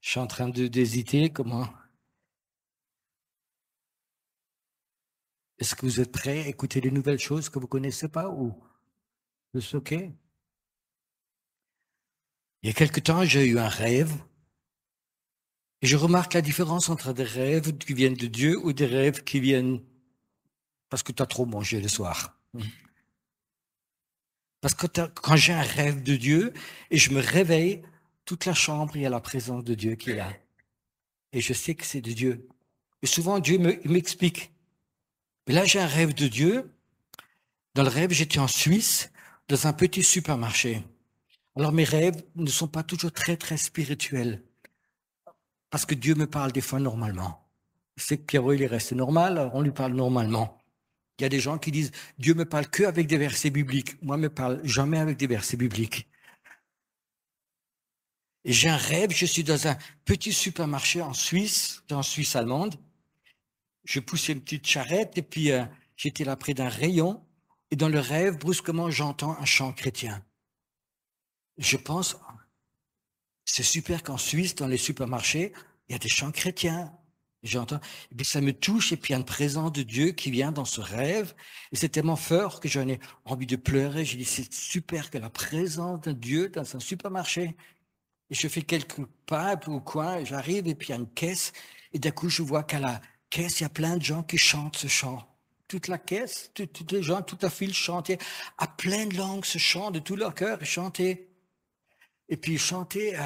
Je suis en train d'hésiter. Comment? Est-ce que vous êtes prêts à écouter des nouvelles choses que vous ne connaissez pas ou c'est OK? Il y a quelque temps, j'ai eu un rêve et je remarque la différence entre des rêves qui viennent de Dieu ou des rêves qui viennent parce que tu as trop mangé le soir. Parce que quand j'ai un rêve de Dieu et je me réveille, toute la chambre, il y a la présence de Dieu qui est là. Et je sais que c'est de Dieu. Et souvent, Dieu m'explique. Mais là, j'ai un rêve de Dieu. Dans le rêve, j'étais en Suisse, dans un petit supermarché. Alors mes rêves ne sont pas toujours très, très spirituels, parce que Dieu me parle des fois normalement. C'est que Pierrot, il est resté normal, alors on lui parle normalement. Il y a des gens qui disent, Dieu me parle que avec des versets bibliques. Moi, me parle jamais avec des versets bibliques. Et j'ai un rêve, je suis dans un petit supermarché en Suisse allemande. Je poussais une petite charrette et puis j'étais là près d'un rayon. Et dans le rêve, brusquement, j'entends un chant chrétien. Je pense, c'est super qu'en Suisse, dans les supermarchés, il y a des chants chrétiens. J'entends, et puis ça me touche, et puis il y a une présence de Dieu qui vient dans ce rêve, et c'est tellement fort que j'en ai envie de pleurer. J'ai dit, c'est super que la présence de Dieu dans un supermarché. Et je fais quelques pas au coin, et j'arrive, et puis il y a une caisse, et d'un coup, je vois qu'à la caisse, il y a plein de gens qui chantent ce chant. Toute la caisse, tous les gens, tout à fil chantaient, à pleine langue ce chant, de tout leur cœur, et chantaient. Et puis chanter,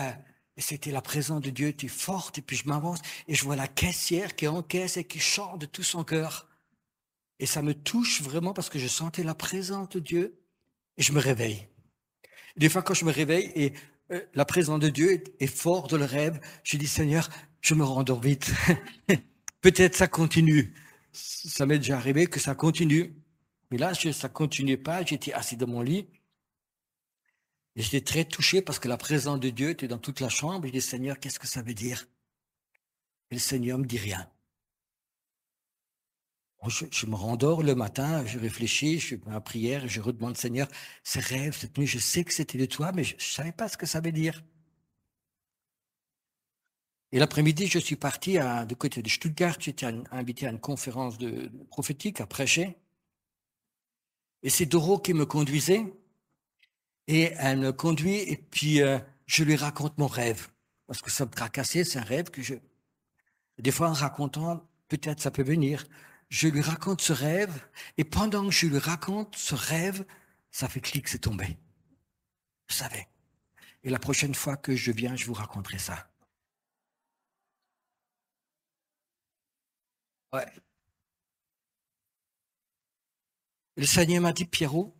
et c'était la présence de Dieu était forte, et puis je m'avance, et je vois la caissière qui encaisse et qui chante de tout son cœur. Et ça me touche vraiment parce que je sentais la présence de Dieu, et je me réveille. Des fois, quand je me réveille, et la présence de Dieu est forte dans le rêve, je dis, Seigneur, je me rendors vite. Peut-être ça continue. Ça m'est déjà arrivé que ça continue. Mais là, ça ne continuait pas, j'étais assis dans mon lit, et j'étais très touché parce que la présence de Dieu était dans toute la chambre. Je dis, Seigneur, qu'est-ce que ça veut dire? Et le Seigneur me dit rien. Je me rendors le matin, je réfléchis, je fais ma prière et je redemande, Seigneur, ces rêves, cette nuit, je sais que c'était de toi, mais je ne savais pas ce que ça veut dire. Et l'après-midi, je suis parti du côté de Stuttgart, j'étais invité à une conférence prophétique à prêcher. Et c'est Doro qui me conduisait. Et elle me conduit et puis je lui raconte mon rêve. Parce que ça me tracassait, c'est un rêve que je... Des fois, en racontant, peut-être ça peut venir. Je lui raconte ce rêve, et pendant que je lui raconte ce rêve, ça fait clic, c'est tombé. Je savais. Et la prochaine fois que je viens, je vous raconterai ça. Ouais. Le Seigneur m'a dit, Pierrot,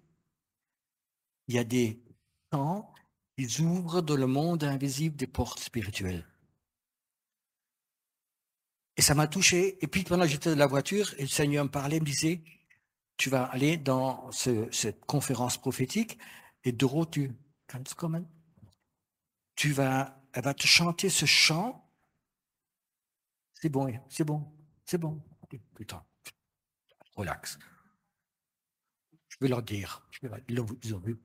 il y a des temps qui ouvrent dans le monde invisible des portes spirituelles. Et ça m'a touché. Et puis pendant que j'étais dans la voiture, et le Seigneur me parlait, me disait, tu vas aller dans cette conférence prophétique, et Doro, elle va te chanter ce chant. C'est bon, c'est bon, c'est bon. Putain, relax. Je vais leur dire. Ils ont vu.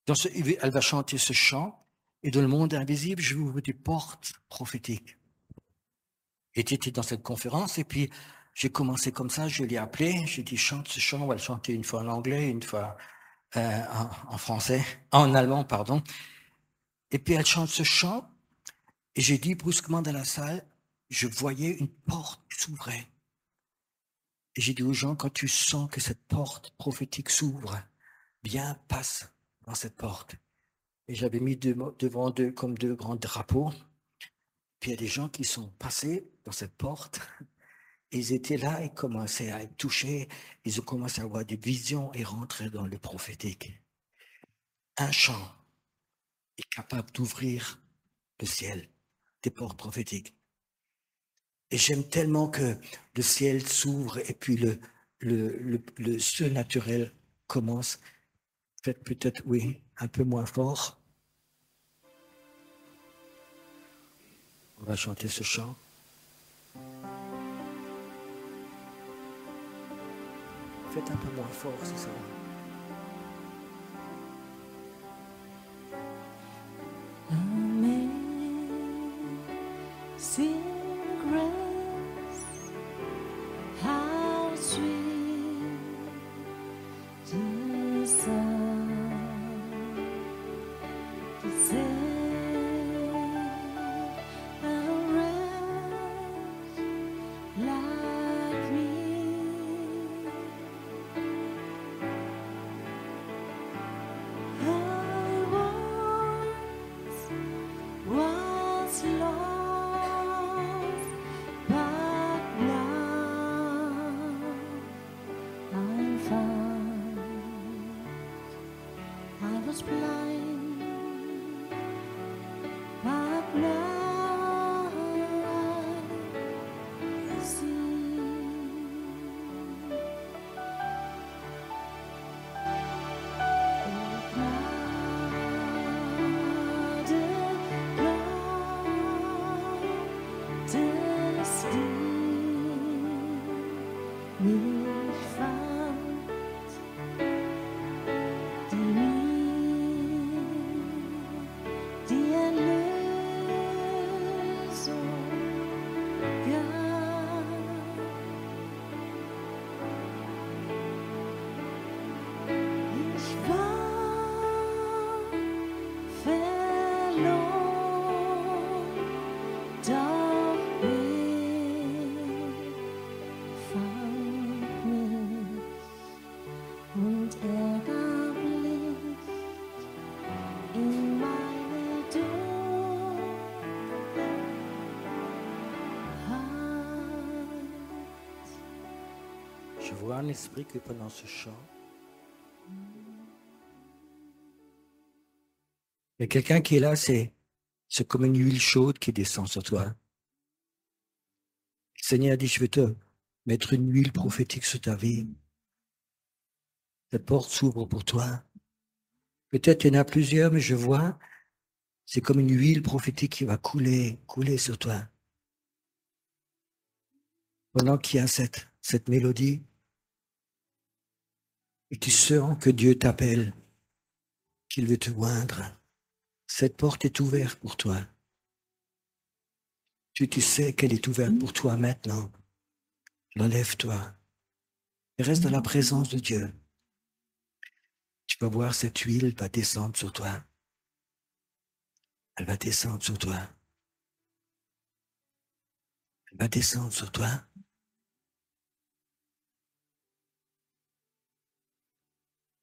Elle va chanter ce chant, et dans le monde invisible, je vais ouvrir des portes prophétiques. Et tu étais dans cette conférence, et puis j'ai commencé comme ça, je l'ai appelée, j'ai dit chante ce chant, on va le chanter une fois en anglais, une fois en français, en allemand, pardon. Et puis elle chante ce chant, et j'ai dit brusquement dans la salle, je voyais une porte qui s'ouvrait. Et j'ai dit aux gens, quand tu sens que cette porte prophétique s'ouvre, viens, passe dans cette porte. Et j'avais mis devant d'eux comme deux grands drapeaux. Puis il y a des gens qui sont passés dans cette porte. Et ils étaient là, ils commençaient à être touchés. Ils ont commencé à avoir des visions et rentrer dans le prophétique. Un chant est capable d'ouvrir le ciel, des portes prophétiques. Et j'aime tellement que le ciel s'ouvre et puis le surnaturel commence. Faites peut-être, oui, un peu moins fort. On va chanter ce chant. Faites un peu moins fort, c'est ça. Sing grace, how sweet the sound to sing a wretch like me. I was lost, but now I'm found. I was blind, but now I see. Mich fand die Erlösung gab. Ich war verloren, doch fand mich und er gab Licht in meine Dunkelheit. Je vois en esprit que pendant ce chant, il y a quelqu'un qui est là, c'est comme une huile chaude qui descend sur toi. Le Seigneur dit, je vais te mettre une huile prophétique sur ta vie. Cette porte s'ouvre pour toi. Peut-être il y en a plusieurs, mais je vois, c'est comme une huile prophétique qui va couler sur toi. Pendant qu'il y a cette mélodie, et tu sens que Dieu t'appelle, qu'il veut te oindre. Cette porte est ouverte pour toi. Tu sais qu'elle est ouverte pour toi maintenant. Relève-toi et reste dans la présence de Dieu. Tu vas voir cette huile va descendre sur toi. Elle va descendre sur toi. Elle va descendre sur toi.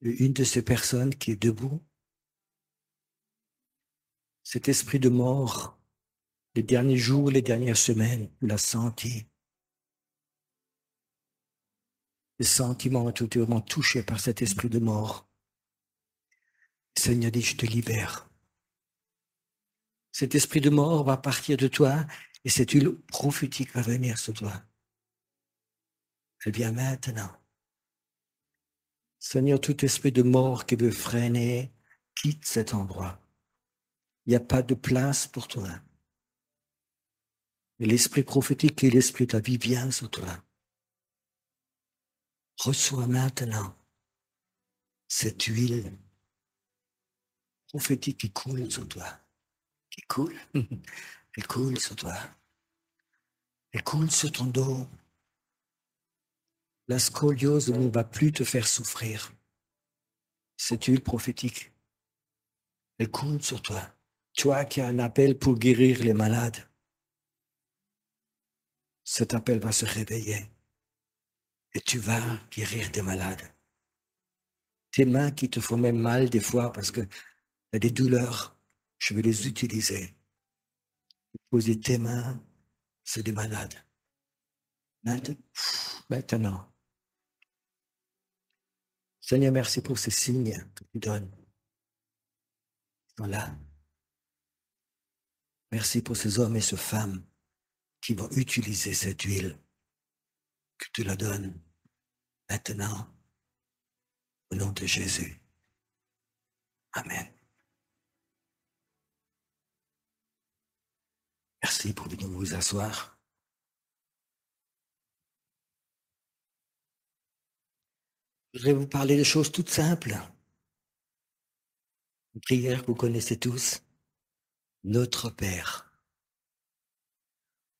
Une de ces personnes qui est debout, cet esprit de mort, les derniers jours, les dernières semaines, tu l'as senti. Les sentiments ont été vraiment touchés par cet esprit de mort. Le Seigneur dit, je te libère. Cet esprit de mort va partir de toi et cette huile prophétique va venir sur toi. Elle vient maintenant. Seigneur, tout esprit de mort qui veut freiner, quitte cet endroit. Il n'y a pas de place pour toi. Et l'esprit prophétique et l'esprit de la vie vient sur toi. Reçois maintenant cette huile prophétique qui coule sur toi. Qui coule. Elle coule sur toi. Elle coule sur ton dos. La scoliose ne va plus te faire souffrir. Cette huile prophétique, elle coule sur toi. Toi qui as un appel pour guérir les malades, cet appel va se réveiller et tu vas guérir des malades. Tes mains qui te font même mal des fois parce que tu as des douleurs, je vais les utiliser. Poser tes mains sur des malades. Maintenant. Seigneur, merci pour ces signes que tu donnes. Ils sont là. Merci pour ces hommes et ces femmes qui vont utiliser cette huile que tu la donnes maintenant au nom de Jésus. Amen. Merci pour venir vous asseoir. Je voudrais vous parler de choses toutes simples. Une prière que vous connaissez tous. Notre Père.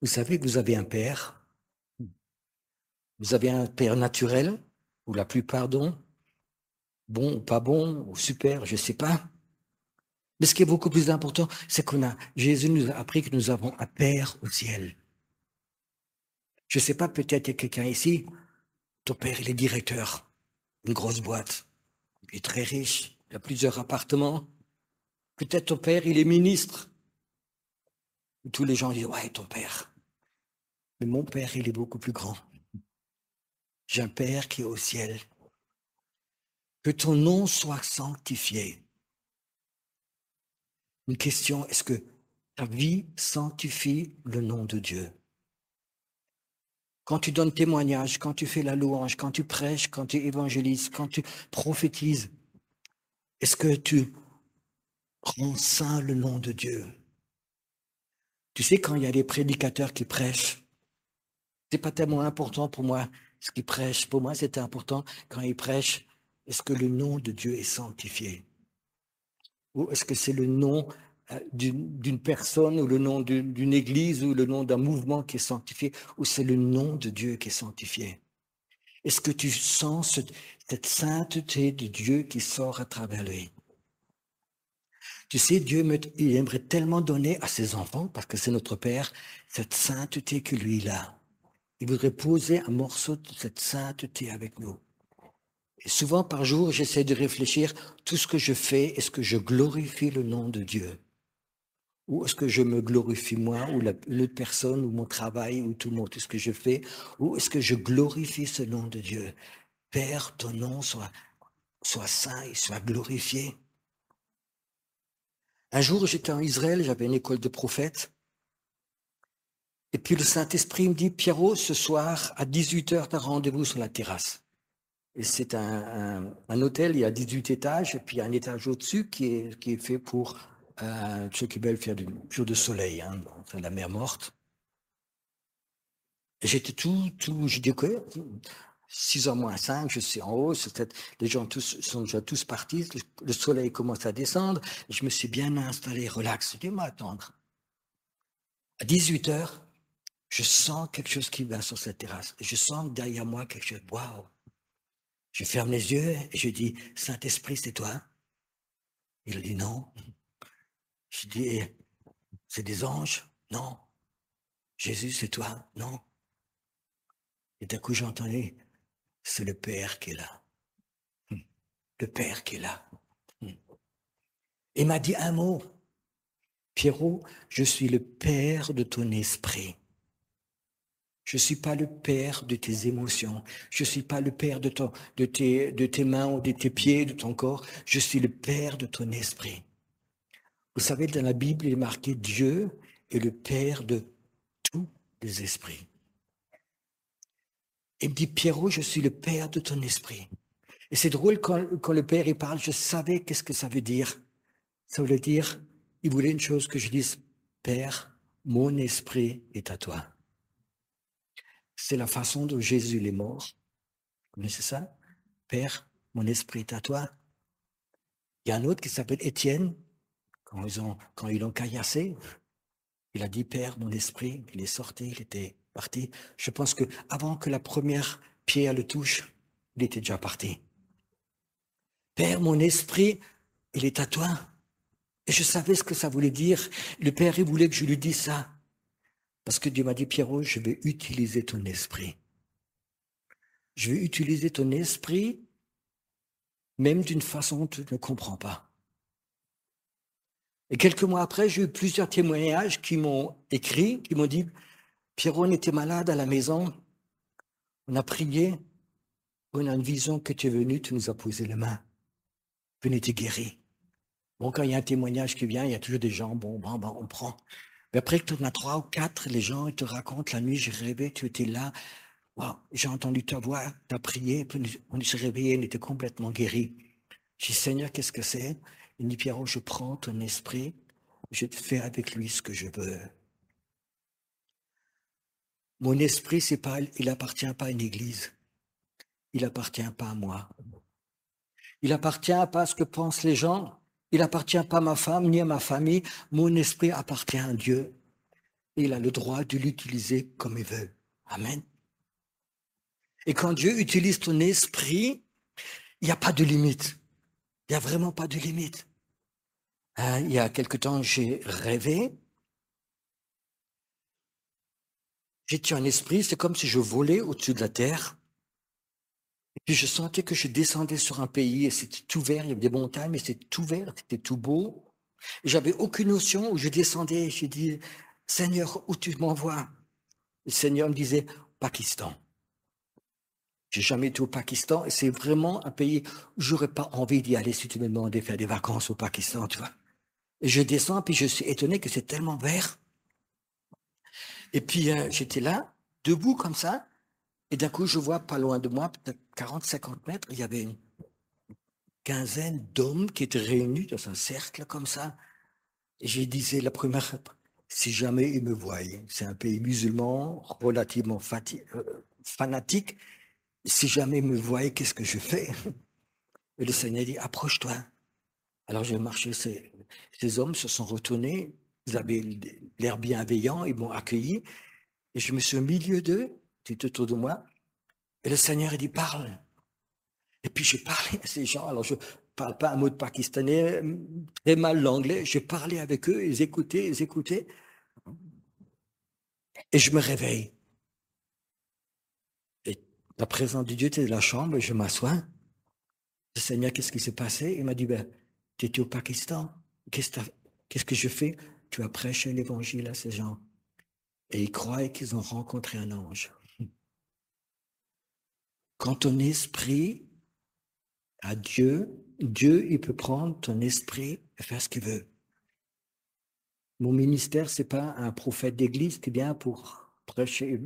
Vous savez que vous avez un père. Vous avez un père naturel, ou la plupart d'ont, bon ou pas bon, ou super, je ne sais pas. Mais ce qui est beaucoup plus important, c'est Jésus nous a appris que nous avons un père au ciel. Je ne sais pas, peut-être il y a quelqu'un ici, ton père, il est directeur d'une grosse boîte. Il est très riche, il a plusieurs appartements. Peut-être ton père, il est ministre. Tous les gens disent, ouais, ton père. Mais mon père, il est beaucoup plus grand. J'ai un père qui est au ciel. Que ton nom soit sanctifié. Une question, est-ce que ta vie sanctifie le nom de Dieu? Quand tu donnes témoignage, quand tu fais la louange, quand tu prêches, quand tu évangélises, quand tu prophétises, est-ce que tu rends saint le nom de Dieu? Tu sais, quand il y a des prédicateurs qui prêchent, c'est pas tellement important pour moi ce qu'ils prêchent. Pour moi, c'était important quand ils prêchent, est-ce que le nom de Dieu est sanctifié? Ou est-ce que c'est le nom d'une personne ou le nom d'une église ou le nom d'un mouvement qui est sanctifié, ou c'est le nom de Dieu qui est sanctifié? Est-ce que tu sens cette sainteté de Dieu qui sort à travers lui? Tu sais, Dieu il aimerait tellement donner à ses enfants, parce que c'est notre Père, cette sainteté que lui il a. Il voudrait poser un morceau de cette sainteté avec nous. Et souvent par jour, j'essaie de réfléchir, tout ce que je fais, est-ce que je glorifie le nom de Dieu? Ou est-ce que je me glorifie moi, ou l'autre personne, ou mon travail, ou tout ce que je fais? Ou est-ce que je glorifie ce nom de Dieu? Père, ton nom soit saint et soit glorifié. Un jour, j'étais en Israël, j'avais une école de prophètes. Et puis le Saint-Esprit me dit, Pierrot, ce soir, à 18h, tu as rendez-vous sur la terrasse. Et c'est un hôtel, il y a 18 étages, et puis il y a un étage au-dessus qui est fait pour ceux qui veulent faire du jour de soleil, hein, dans la mer morte. Et j'étais je dis que 6h moins 5, je suis en haut, les gens sont déjà tous partis, le soleil commence à descendre, et je me suis bien installé, relax, je dis, m'attendre. À 18h, je sens quelque chose qui vient sur cette terrasse, et je sens derrière moi quelque chose, waouh! Je ferme les yeux et je dis, Saint-Esprit, c'est toi? Il dit non. Je dis, c'est des anges? Non. Jésus, c'est toi? Non. Et d'un coup, j'ai entendu, c'est le Père qui est là. Le Père qui est là. Il m'a dit un mot. Pierrot, je suis le Père de ton esprit. Je ne suis pas le père de tes émotions. Je ne suis pas le père de tes mains ou de tes pieds, de ton corps. Je suis le père de ton esprit. Vous savez, dans la Bible, il est marqué Dieu est le père de tous les esprits. Il me dit, Pierrot, je suis le père de ton esprit. Et c'est drôle, quand le père il parle, je savais qu'est-ce que ça veut dire. Ça voulait dire, il voulait une chose que je dise, Père, mon esprit est à toi. C'est la façon dont Jésus est mort. Vous connaissez ça? Père, mon esprit est à toi. Il y a un autre qui s'appelle Étienne. Quand ils l'ont caillassé, il a dit, Père, mon esprit, il est sorti, il était parti. Je pense qu'avant que la première pierre le touche, il était déjà parti. Père, mon esprit, il est à toi. Et je savais ce que ça voulait dire. Le Père, il voulait que je lui dise ça. Parce que Dieu m'a dit, Pierrot, je vais utiliser ton esprit. Je vais utiliser ton esprit, même d'une façon que tu ne comprends pas. Et quelques mois après, j'ai eu plusieurs témoignages qui m'ont écrit, qui m'ont dit, Pierrot, on était malade à la maison, on a prié, on a une vision que tu es venu, tu nous as posé les mains. Venez, tu es guéri. Bon, quand il y a un témoignage qui vient, il y a toujours des gens, bon, on prend. Mais après que tu en as 3 ou 4, les gens ils te racontent, la nuit, j'ai rêvé, tu étais là. Wow, j'ai entendu ta voix, tu as prié, puis on s'est réveillé, on était complètement guéri. J'ai dit, Seigneur, qu'est-ce que c'est? Il dit, Pierrot, je prends ton esprit, je te fais avec lui ce que je veux. Mon esprit, il appartient pas à une église. Il appartient pas à moi. Il appartient pas à ce que pensent les gens. Il appartient pas à ma femme ni à ma famille. Mon esprit appartient à Dieu. et il a le droit de l'utiliser comme il veut. Amen. Et quand Dieu utilise ton esprit, il n'y a pas de limite. Il n'y a vraiment pas de limite. Il y a quelque temps, j'ai rêvé. J'étais en esprit, c'est comme si je volais au-dessus de la terre. Et puis je sentais que je descendais sur un pays et c'était tout vert, il y avait des montagnes, mais c'était tout vert, c'était tout beau. Et j'avais aucune notion où je descendais. J'ai dit, Seigneur, où tu m'envoies? Le Seigneur me disait, Pakistan. J'ai jamais été au Pakistan et c'est vraiment un pays où j'aurais pas envie d'y aller si tu me demandais de faire des vacances au Pakistan, tu vois. Et je descends, puis je suis étonné que c'est tellement vert. Et puis j'étais là, debout comme ça, et d'un coup je vois pas loin de moi, peut-être 40, 50 mètres, il y avait une quinzaine d'hommes qui étaient réunis dans un cercle comme ça. Et j'ai dit, c'est la première, si jamais ils me voient, c'est un pays musulman, relativement fanatique, si jamais ils me voient, qu'est-ce que je fais? Et le Seigneur dit, approche-toi. Alors j'ai marché, ces hommes se sont retournés, ils avaient l'air bienveillant, ils m'ont accueilli, et je me suis au milieu d'eux, tout autour de moi, et le Seigneur a dit, parle. Et puis j'ai parlé à ces gens, alors je parle pas un mot de pakistanais, très mal l'anglais, j'ai parlé avec eux, ils écoutaient, et je me réveille. Et la présence de Dieu était dans la chambre, et je m'assois. Le Seigneur, qu'est-ce qui s'est passé? Il m'a dit, ben, tu étais au Pakistan, qu'est-ce que je fais? Tu as prêché l'évangile à ces gens. Et ils croyaient qu'ils ont rencontré un ange. Quand ton esprit a Dieu, Dieu, il peut prendre ton esprit et faire ce qu'il veut. Mon ministère, c'est pas un prophète d'église qui vient pour prêcher.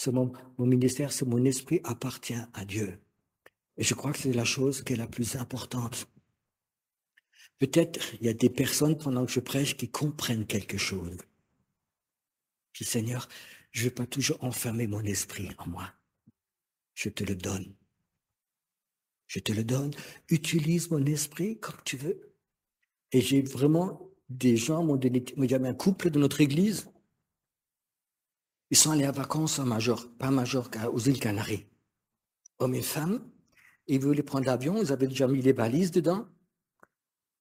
Mon ministère, c'est mon esprit appartient à Dieu. Et je crois que c'est la chose qui est la plus importante. Peut-être il y a des personnes pendant que je prêche qui comprennent quelque chose. Je dis, Seigneur, je ne veux pas toujours enfermer mon esprit en moi. Je te le donne. Je te le donne. Utilise mon esprit comme tu veux. Et j'ai vraiment des gens m'ont donné. Il y avait un couple de notre église. Ils sont allés en vacances à Majorque, pas à Majorque, aux îles Canaries. Hommes et femmes. Ils voulaient prendre l'avion. Ils avaient déjà mis les valises dedans.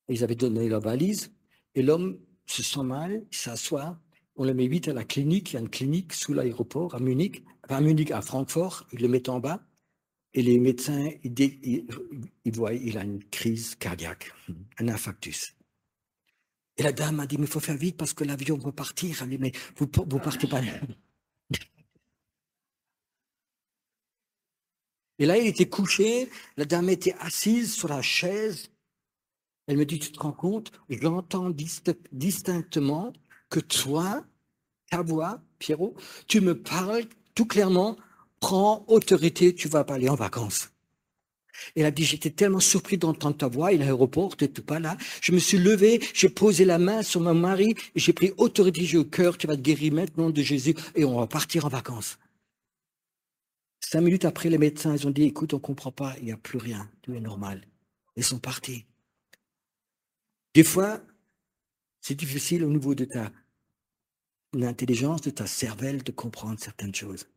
Ils avaient donné leurs valises. Et l'homme se sent mal, il s'assoit. On le met vite à la clinique. Il y a une clinique sous l'aéroport à Munich. Enfin, à Munich, à Francfort. Ils le mettent en bas. Et les médecins, ils voient, il a une crise cardiaque, un infarctus. Et la dame a dit, mais il faut faire vite parce que l'avion va partir. Elle dit, mais vous partez pas. Et là, il était couché, la dame était assise sur la chaise. Elle me dit, tu te rends compte, j'entends distinctement que toi, ta voix, Pierrot, tu me parles tout clairement, prends autorité, tu vas pas aller en vacances. Elle a dit, j'étais tellement surpris d'entendre ta voix, et l'aéroport, tu n'étais pas là. Je me suis levé, j'ai posé la main sur mon mari, et j'ai pris autorité, j'ai au cœur, tu vas te guérir maintenant de Jésus, et on va partir en vacances. 5 minutes après, les médecins, ils ont dit, écoute, on ne comprend pas, il n'y a plus rien, tout est normal. Ils sont partis. Des fois, c'est difficile au niveau de ta intelligence, de ta cervelle, de comprendre certaines choses.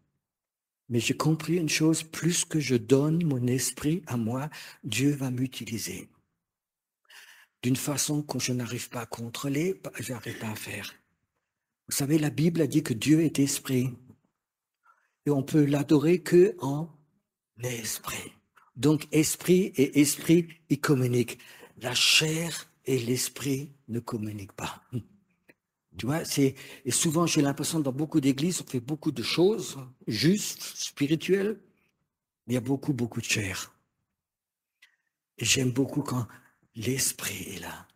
Mais j'ai compris une chose, plus que je donne mon esprit à moi, Dieu va m'utiliser. D'une façon que je n'arrive pas à contrôler, je n'arrive pas à faire. Vous savez, la Bible a dit que Dieu est esprit. Et on peut l'adorer que en esprit. Donc, esprit et esprit, ils communiquent. La chair et l'esprit ne communiquent pas. Tu vois, et souvent j'ai l'impression dans beaucoup d'églises, on fait beaucoup de choses justes, spirituelles, mais il y a beaucoup de chair. Et j'aime beaucoup quand l'esprit est là.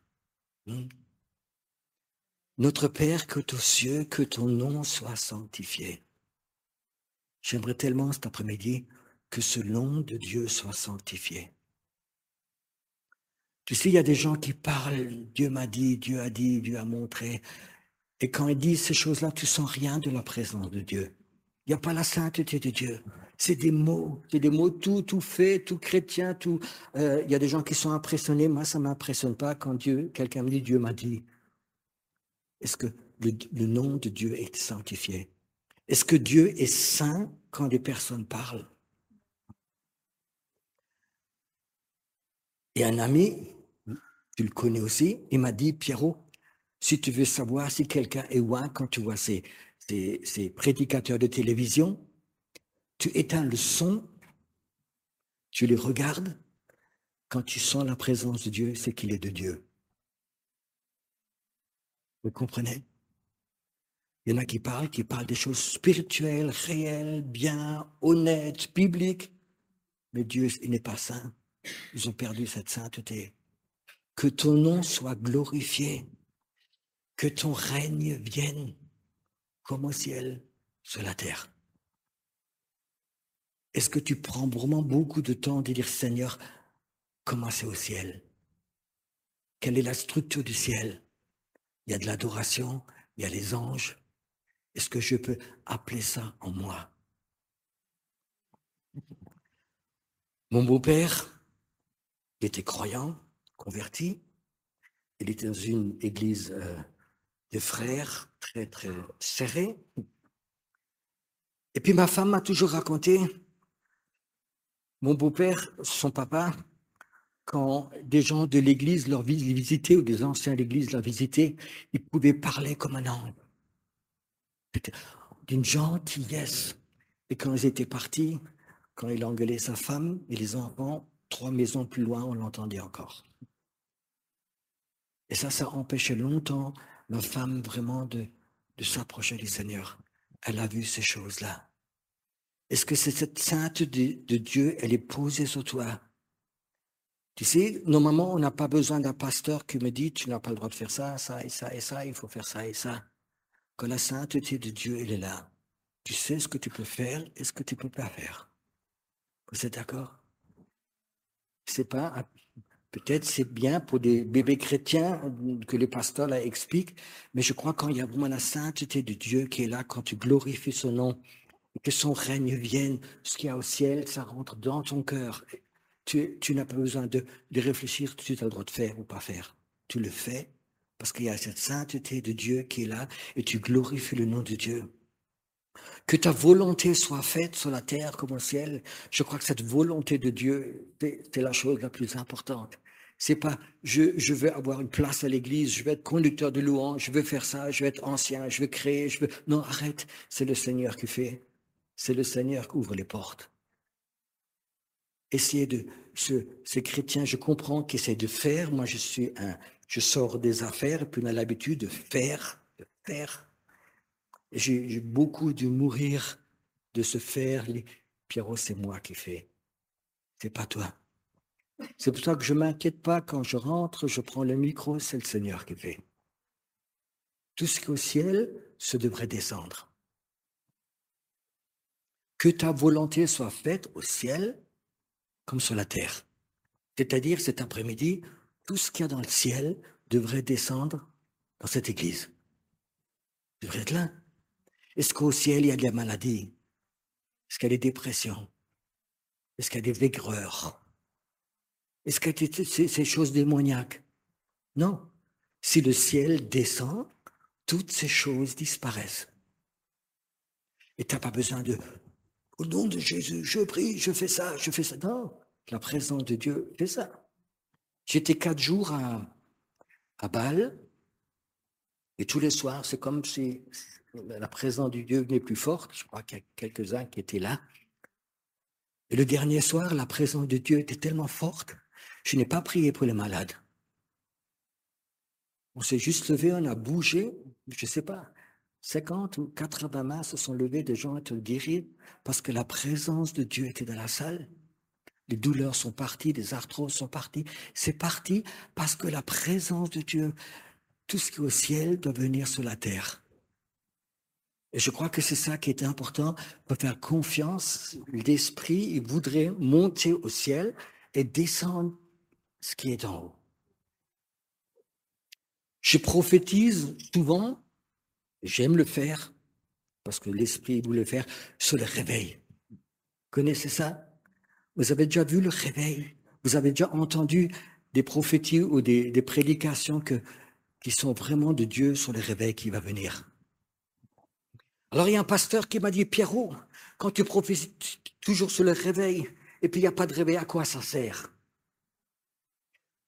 Notre Père qui est aux cieux, que ton nom soit sanctifié. J'aimerais tellement cet après-midi que ce nom de Dieu soit sanctifié. Tu sais, il y a des gens qui parlent, Dieu m'a dit, Dieu a dit, Dieu a montré. Et quand ils disent ces choses-là, tu sens rien de la présence de Dieu. Il n'y a pas la sainteté de Dieu. C'est des mots tout fait, tout chrétien, tout. Il y a des gens qui sont impressionnés. Moi, ça ne m'impressionne pas quand quelqu'un me dit Dieu m'a dit. Est-ce que le nom de Dieu est sanctifié. Est-ce que Dieu est saint quand les personnes parlent? Et un ami, tu le connais aussi, il m'a dit, Pierrot, si tu veux savoir si quelqu'un est loin quand tu vois ces prédicateurs de télévision, tu éteins le son, tu les regardes, quand tu sens la présence de Dieu, c'est qu'il est de Dieu. Vous comprenez? Il y en a qui parlent des choses spirituelles, réelles, bien, honnêtes, bibliques, mais Dieu, il n'est pas saint. Ils ont perdu cette sainteté. Que ton nom soit glorifié, que ton règne vienne comme au ciel, sur la terre. Est-ce que tu prends vraiment beaucoup de temps de dire, Seigneur, comment c'est au ciel? Quelle est la structure du ciel? Il y a de l'adoration, il y a les anges. Est-ce que je peux appeler ça en moi? Mon beau-père, il était croyant, converti. Il était dans une église de frères, très, très serrée. Et puis ma femme m'a toujours raconté, mon beau-père, son papa, quand des gens de l'église leur visitaient, ou des anciens de l'église leur visitaient, ils pouvaient parler comme un ange. C'était d'une gentillesse. Et quand ils étaient partis, quand il engueulait sa femme et les enfants, 3 maisons plus loin, on l'entendait encore. Et ça empêchait longtemps ma femme vraiment de s'approcher du Seigneur. Elle a vu ces choses-là. Est-ce que c'est cette sainteté de Dieu, elle est posée sur toi? Tu sais, normalement, on n'a pas besoin d'un pasteur qui me dit, tu n'as pas le droit de faire ça, ça et ça et ça, il faut faire ça et ça. Quand la sainteté de Dieu, elle est là. Tu sais ce que tu peux faire et ce que tu ne peux pas faire. Vous êtes d'accord? C'est pas, peut-être c'est bien pour des bébés chrétiens que les pasteurs là expliquent, mais je crois quand il y a vraiment la sainteté de Dieu qui est là, quand tu glorifies son nom, et que son règne vienne, ce qu'il y a au ciel, ça rentre dans ton cœur. Tu n'as pas besoin de réfléchir, tu as le droit de faire ou pas faire. Tu le fais parce qu'il y a cette sainteté de Dieu qui est là et tu glorifies le nom de Dieu. Que ta volonté soit faite sur la terre comme au ciel. Je crois que cette volonté de Dieu, c'est la chose la plus importante. C'est pas je veux avoir une place à l'église, je veux être conducteur de louange, je veux faire ça, je veux être ancien, je veux créer, je veux. Non, arrête, c'est le Seigneur qui fait. C'est le Seigneur qui ouvre les portes. Essayez de ces chrétiens, je comprends qu'ils essaient de faire. Moi, je sors des affaires et puis on a l'habitude de faire. J'ai beaucoup dû mourir de se faire. Pierrot, c'est moi qui fais. C'est pas toi. C'est pour ça que je ne m'inquiète pas quand je rentre, je prends le micro, c'est le Seigneur qui fait. Tout ce qui est au ciel, se devrait descendre. Que ta volonté soit faite au ciel comme sur la terre. C'est-à-dire, cet après-midi, tout ce qu'il y a dans le ciel devrait descendre dans cette église. Devrait être là. Est-ce qu'au ciel, il y a de la maladie? Est-ce qu'il y a des dépressions? Est-ce qu'il y a des vaigreurs? Est-ce qu'il y a ces choses démoniaques? Non. Si le ciel descend, toutes ces choses disparaissent. Et tu n'as pas besoin de « Au nom de Jésus, je prie, je fais ça, je fais ça. » Non, la présence de Dieu fait ça. J'étais 4 jours à Bâle, et tous les soirs, c'est comme si la présence de Dieu venait plus forte. Je crois qu'il y a quelques-uns qui étaient là. Et le dernier soir, la présence de Dieu était tellement forte, je n'ai pas prié pour les malades. On s'est juste levé, on a bougé, je ne sais pas, 50 ou 80 mains se sont levées, des gens étaient guéris parce que la présence de Dieu était dans la salle. Les douleurs sont parties, les arthroses sont parties. C'est parti parce que la présence de Dieu, tout ce qui est au ciel doit venir sur la terre. Et je crois que c'est ça qui est important pour faire confiance. L'Esprit, il voudrait monter au ciel et descendre ce qui est en haut. Je prophétise souvent, j'aime le faire, parce que l'Esprit voulait le faire, sur le réveil. Vous connaissez ça? Vous avez déjà vu le réveil? Vous avez déjà entendu des prophéties ou des prédications qui sont vraiment de Dieu sur le réveil qui va venir. Alors il y a un pasteur qui m'a dit, Pierrot, quand tu prophétises toujours sur le réveil, et puis il n'y a pas de réveil, à quoi ça sert?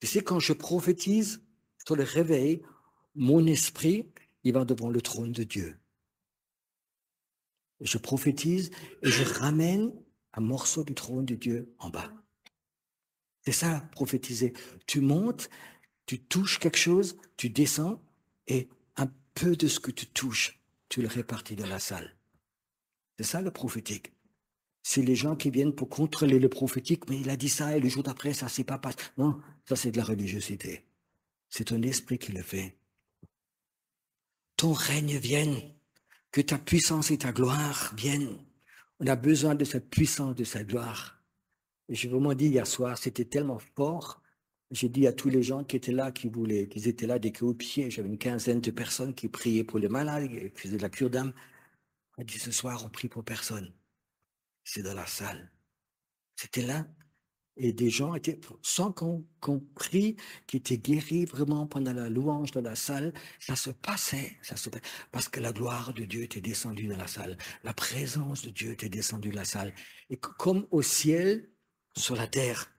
Tu sais, quand je prophétise sur le réveil, mon esprit, il va devant le trône de Dieu. Je prophétise et je ramène un morceau du trône de Dieu en bas. C'est ça, prophétiser. Tu montes, tu touches quelque chose, tu descends, et un peu de ce que tu touches, tu le répartis dans la salle. C'est ça le prophétique. C'est les gens qui viennent pour contrôler le prophétique, mais il a dit ça et le jour d'après, ça ne s'est pas passé. Non, ça c'est de la religiosité. C'est ton esprit qui le fait. Ton règne vienne, que ta puissance et ta gloire viennent. On a besoin de cette puissance, de cette gloire. Et j'ai vraiment dit hier soir, c'était tellement fort. J'ai dit à tous les gens qui étaient là, qu'ils étaient là des queues aux pieds. J'avais une quinzaine de personnes qui priaient pour les malades, qui faisaient de la cure d'âme. On a dit ce soir, on prie pour personne. C'est dans la salle. C'était là. Et des gens étaient, sans qu'on prie, qui étaient guéris vraiment pendant la louange dans la salle. Ça se passait. Parce que la gloire de Dieu était descendue dans la salle. La présence de Dieu était descendue dans la salle. Et comme au ciel, sur la terre.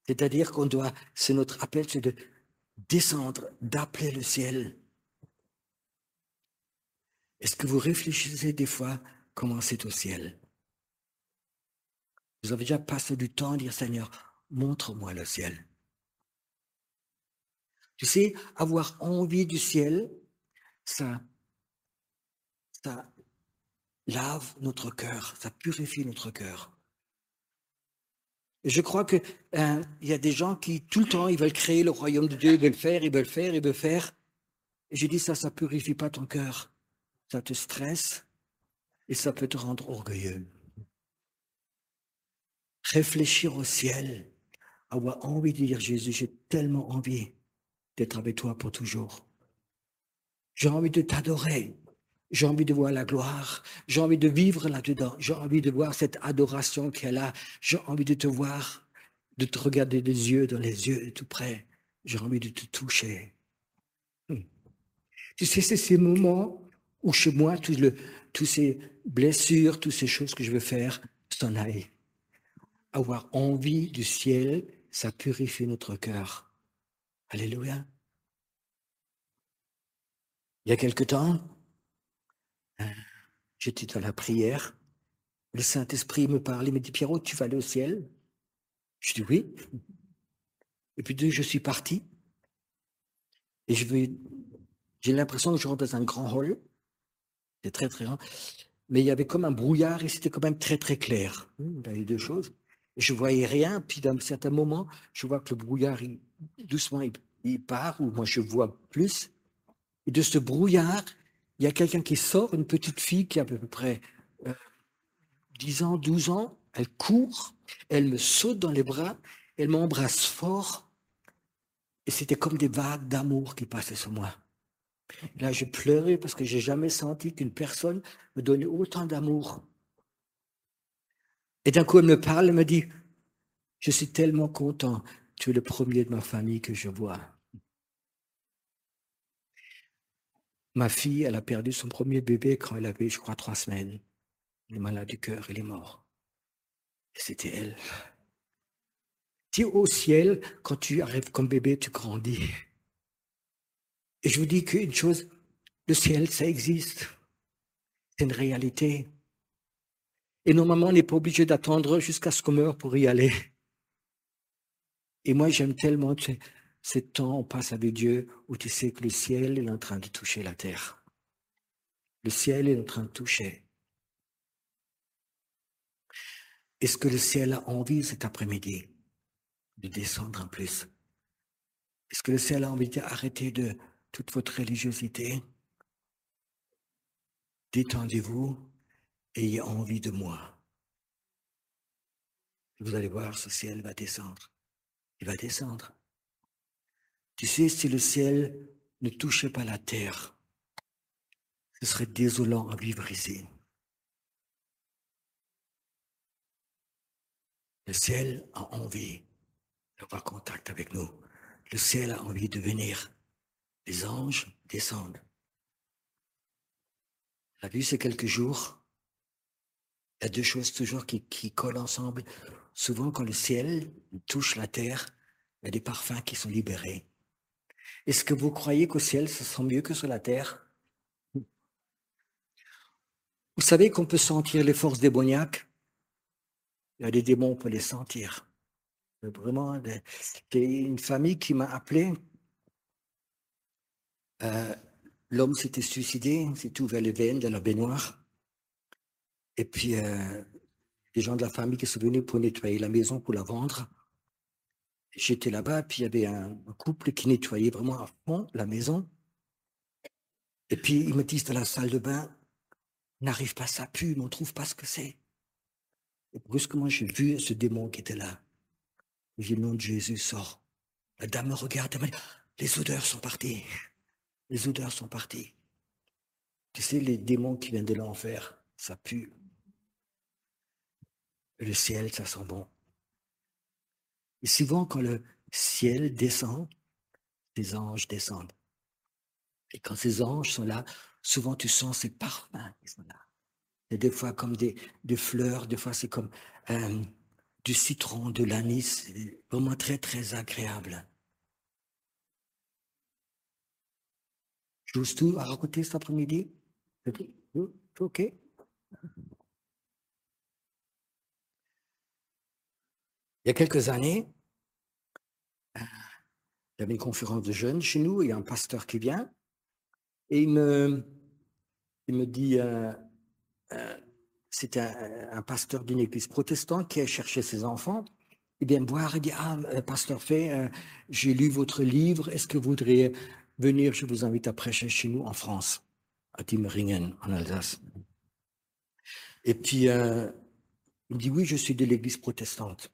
C'est-à-dire qu'on doit, c'est notre appel, c'est de descendre, d'appeler le ciel. Est-ce que vous réfléchissez des fois comment c'est au ciel? Vous avez déjà passé du temps à dire, Seigneur, montre-moi le ciel. Tu sais, avoir envie du ciel, ça lave notre cœur, ça purifie notre cœur. Et je crois que il y a des gens qui, tout le temps, ils veulent créer le royaume de Dieu, ils veulent faire. Et j'ai dit, ça purifie pas ton cœur. Ça te stresse et ça peut te rendre orgueilleux. Réfléchir au ciel, avoir envie de dire, Jésus, j'ai tellement envie d'être avec toi pour toujours. J'ai envie de t'adorer. J'ai envie de voir la gloire. J'ai envie de vivre là-dedans. J'ai envie de voir cette adoration qu'il y a là. J'ai envie de te voir, de te regarder des yeux dans les yeux, tout près. J'ai envie de te toucher. Tu sais, c'est ces moments où chez moi, toutes ces blessures, toutes ces choses que je veux faire, s'en aillent. Avoir envie du ciel, ça purifie notre cœur. Alléluia. Il y a quelque temps, j'étais dans la prière. Le Saint-Esprit me parlait, il me dit, Pierrot, tu vas aller au ciel? Je dis oui. Et puis je suis parti. Et j'ai l'impression que je rentre dans un grand hall. C'est très, très grand. Mais il y avait comme un brouillard et c'était quand même très, très clair. Il y a les deux choses. Je ne voyais rien. Puis dans un certain moment, je vois que le brouillard, doucement, il part, ou moi je vois plus. Et de ce brouillard, il y a quelqu'un qui sort, une petite fille qui a à peu près 10 ans, 12 ans. Elle court, elle me saute dans les bras, elle m'embrasse fort. Et c'était comme des vagues d'amour qui passaient sur moi. Là, je pleurais parce que j'ai jamais senti qu'une personne me donnait autant d'amour. Et d'un coup, elle me parle, elle me dit, je suis tellement content, tu es le premier de ma famille que je vois. Ma fille, elle a perdu son premier bébé quand elle avait, je crois, 3 semaines. Elle est malade du cœur, elle est morte. Et c'était elle. Tu es au ciel, quand tu arrives comme bébé, tu grandis. Et je vous dis qu'une chose, le ciel, ça existe. C'est une réalité. Et normalement, on n'est pas obligé d'attendre jusqu'à ce qu'on meure pour y aller. Et moi, j'aime tellement ce temps on passe avec Dieu où tu sais que le ciel est en train de toucher la terre. Le ciel est en train de toucher. Est-ce que le ciel a envie cet après-midi de descendre en plus? Est-ce que le ciel a envie d'arrêter de toute votre religiosité? Détendez-vous, ayez envie de moi. Vous allez voir, ce ciel va descendre. Il va descendre. Tu sais, si le ciel ne touchait pas la terre, ce serait désolant à vivre ici. Le ciel a envie d'avoir contact avec nous. Le ciel a envie de venir. les anges descendent. La vue, c'est quelques jours. Il y a deux choses toujours qui collent ensemble. Souvent, quand le ciel touche la terre, il y a des parfums qui sont libérés. Est-ce que vous croyez qu'au ciel, ça sent mieux que sur la terre? Vous savez qu'on peut sentir les forces démoniaques? Il y a des démons, on peut les sentir. Vraiment, j'ai une famille qui m'a appelé. L'homme s'était suicidé, s'est ouvert les veines de la baignoire. Et puis, les gens de la famille qui sont venus pour nettoyer la maison, pour la vendre. J'étais là-bas, puis il y avait un couple qui nettoyait vraiment à fond la maison. Et puis, ils me disent dans la salle de bain, on n'arrive pas, ça pue, mais on ne trouve pas ce que c'est. Et brusquement, j'ai vu ce démon qui était là. J'ai le nom de Jésus, sort. La dame me regarde, elle me dit, les odeurs sont parties. Les odeurs sont parties. Tu sais, les démons qui viennent de l'enfer, ça pue. Le ciel, ça sent bon. Et souvent, quand le ciel descend, les anges descendent. Et quand ces anges sont là, souvent tu sens ces parfums qui sont là. Et des fois comme des fleurs, des fois c'est comme du citron, de l'anis, c'est vraiment très très agréable. J'ose tout à raconter cet après-midi? Ok. Il y a quelques années, il y avait une conférence de jeunes chez nous, il y a un pasteur qui vient, et il me dit, c'était un pasteur d'une église protestante qui a cherché ses enfants. Il vient me voir et dit, ah, pasteur Fay, j'ai lu votre livre, est-ce que vous voudriez venir, je vous invite à prêcher chez nous en France, à Timmeringen, en Alsace. Et puis, il me dit, oui, je suis de l'église protestante.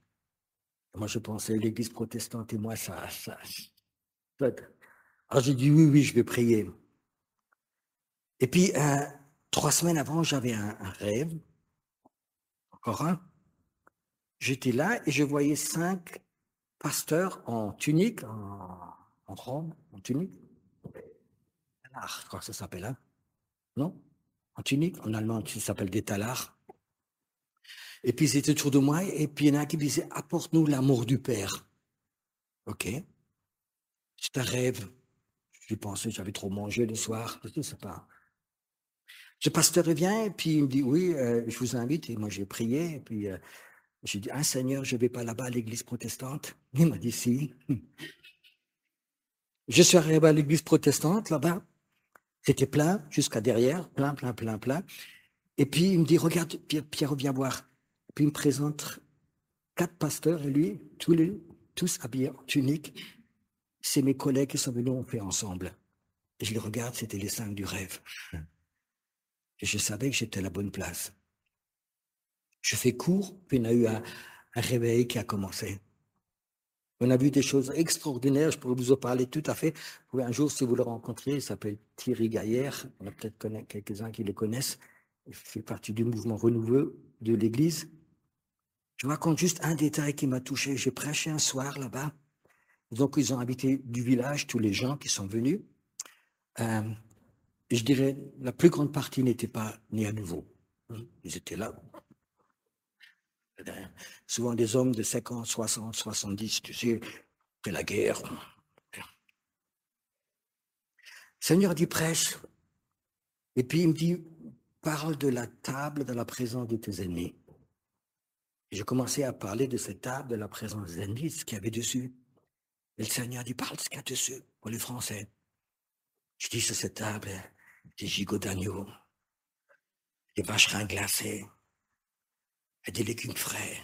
Moi, je pensais, l'église protestante et moi, ça. Alors, j'ai dit, oui, je vais prier. Et puis, 3 semaines avant, j'avais un rêve, encore un. J'étais là et je voyais 5 pasteurs en tunique, en robe, en tunique. Talar, je crois que ça s'appelle, hein? Non? En tunique, en allemand, ça s'appelle des talars. Et puis, ils étaient autour de moi, et puis il y en a un qui me disait, apporte-nous l'amour du Père. Ok. C'est un rêve. J'ai pensé, j'avais trop mangé le soir, je ne sais pas. Ce pasteur vient, et puis il me dit, oui, je vous invite, et moi j'ai prié, et puis j'ai dit, ah Seigneur, je ne vais pas là-bas à l'église protestante. Il m'a dit, si. Je suis arrivé à l'église protestante, là-bas. C'était plein, jusqu'à derrière, plein. Et puis, il me dit, regarde, Pierre, viens voir. Puis, il me présente 4 pasteurs, et lui, tous habillés en tunique. C'est mes collègues qui sont venus, on fait ensemble. Et je les regarde, c'était les 5 du rêve. Et je savais que j'étais à la bonne place. Je fais court, puis il y a eu un réveil qui a commencé. On a vu des choses extraordinaires, je pourrais vous en parler tout à fait. Un jour, si vous le rencontrez, il s'appelle Thierry Gaillère, on a peut-être quelques-uns qui le connaissent, il fait partie du mouvement renouvelé de l'Église. Je vous raconte juste un détail qui m'a touché. J'ai prêché un soir là-bas, donc ils ont invité du village tous les gens qui sont venus. Je dirais, la plus grande partie n'était pas nés à nouveau. Ils étaient là. Souvent des hommes de 50, 60, 70, tu sais, après la guerre. Le Seigneur dit prêche. Et puis il me dit, parle de la table de la présence de tes ennemis. Et j'ai commencé à parler de cette table de la présence des ennemis, ce qu'il y avait dessus. Et le Seigneur dit, parle de ce qu'il y a dessus, pour les Français. Je dis, sur cette table, des gigots d'agneau, des vacherins glacés, et des légumes frais,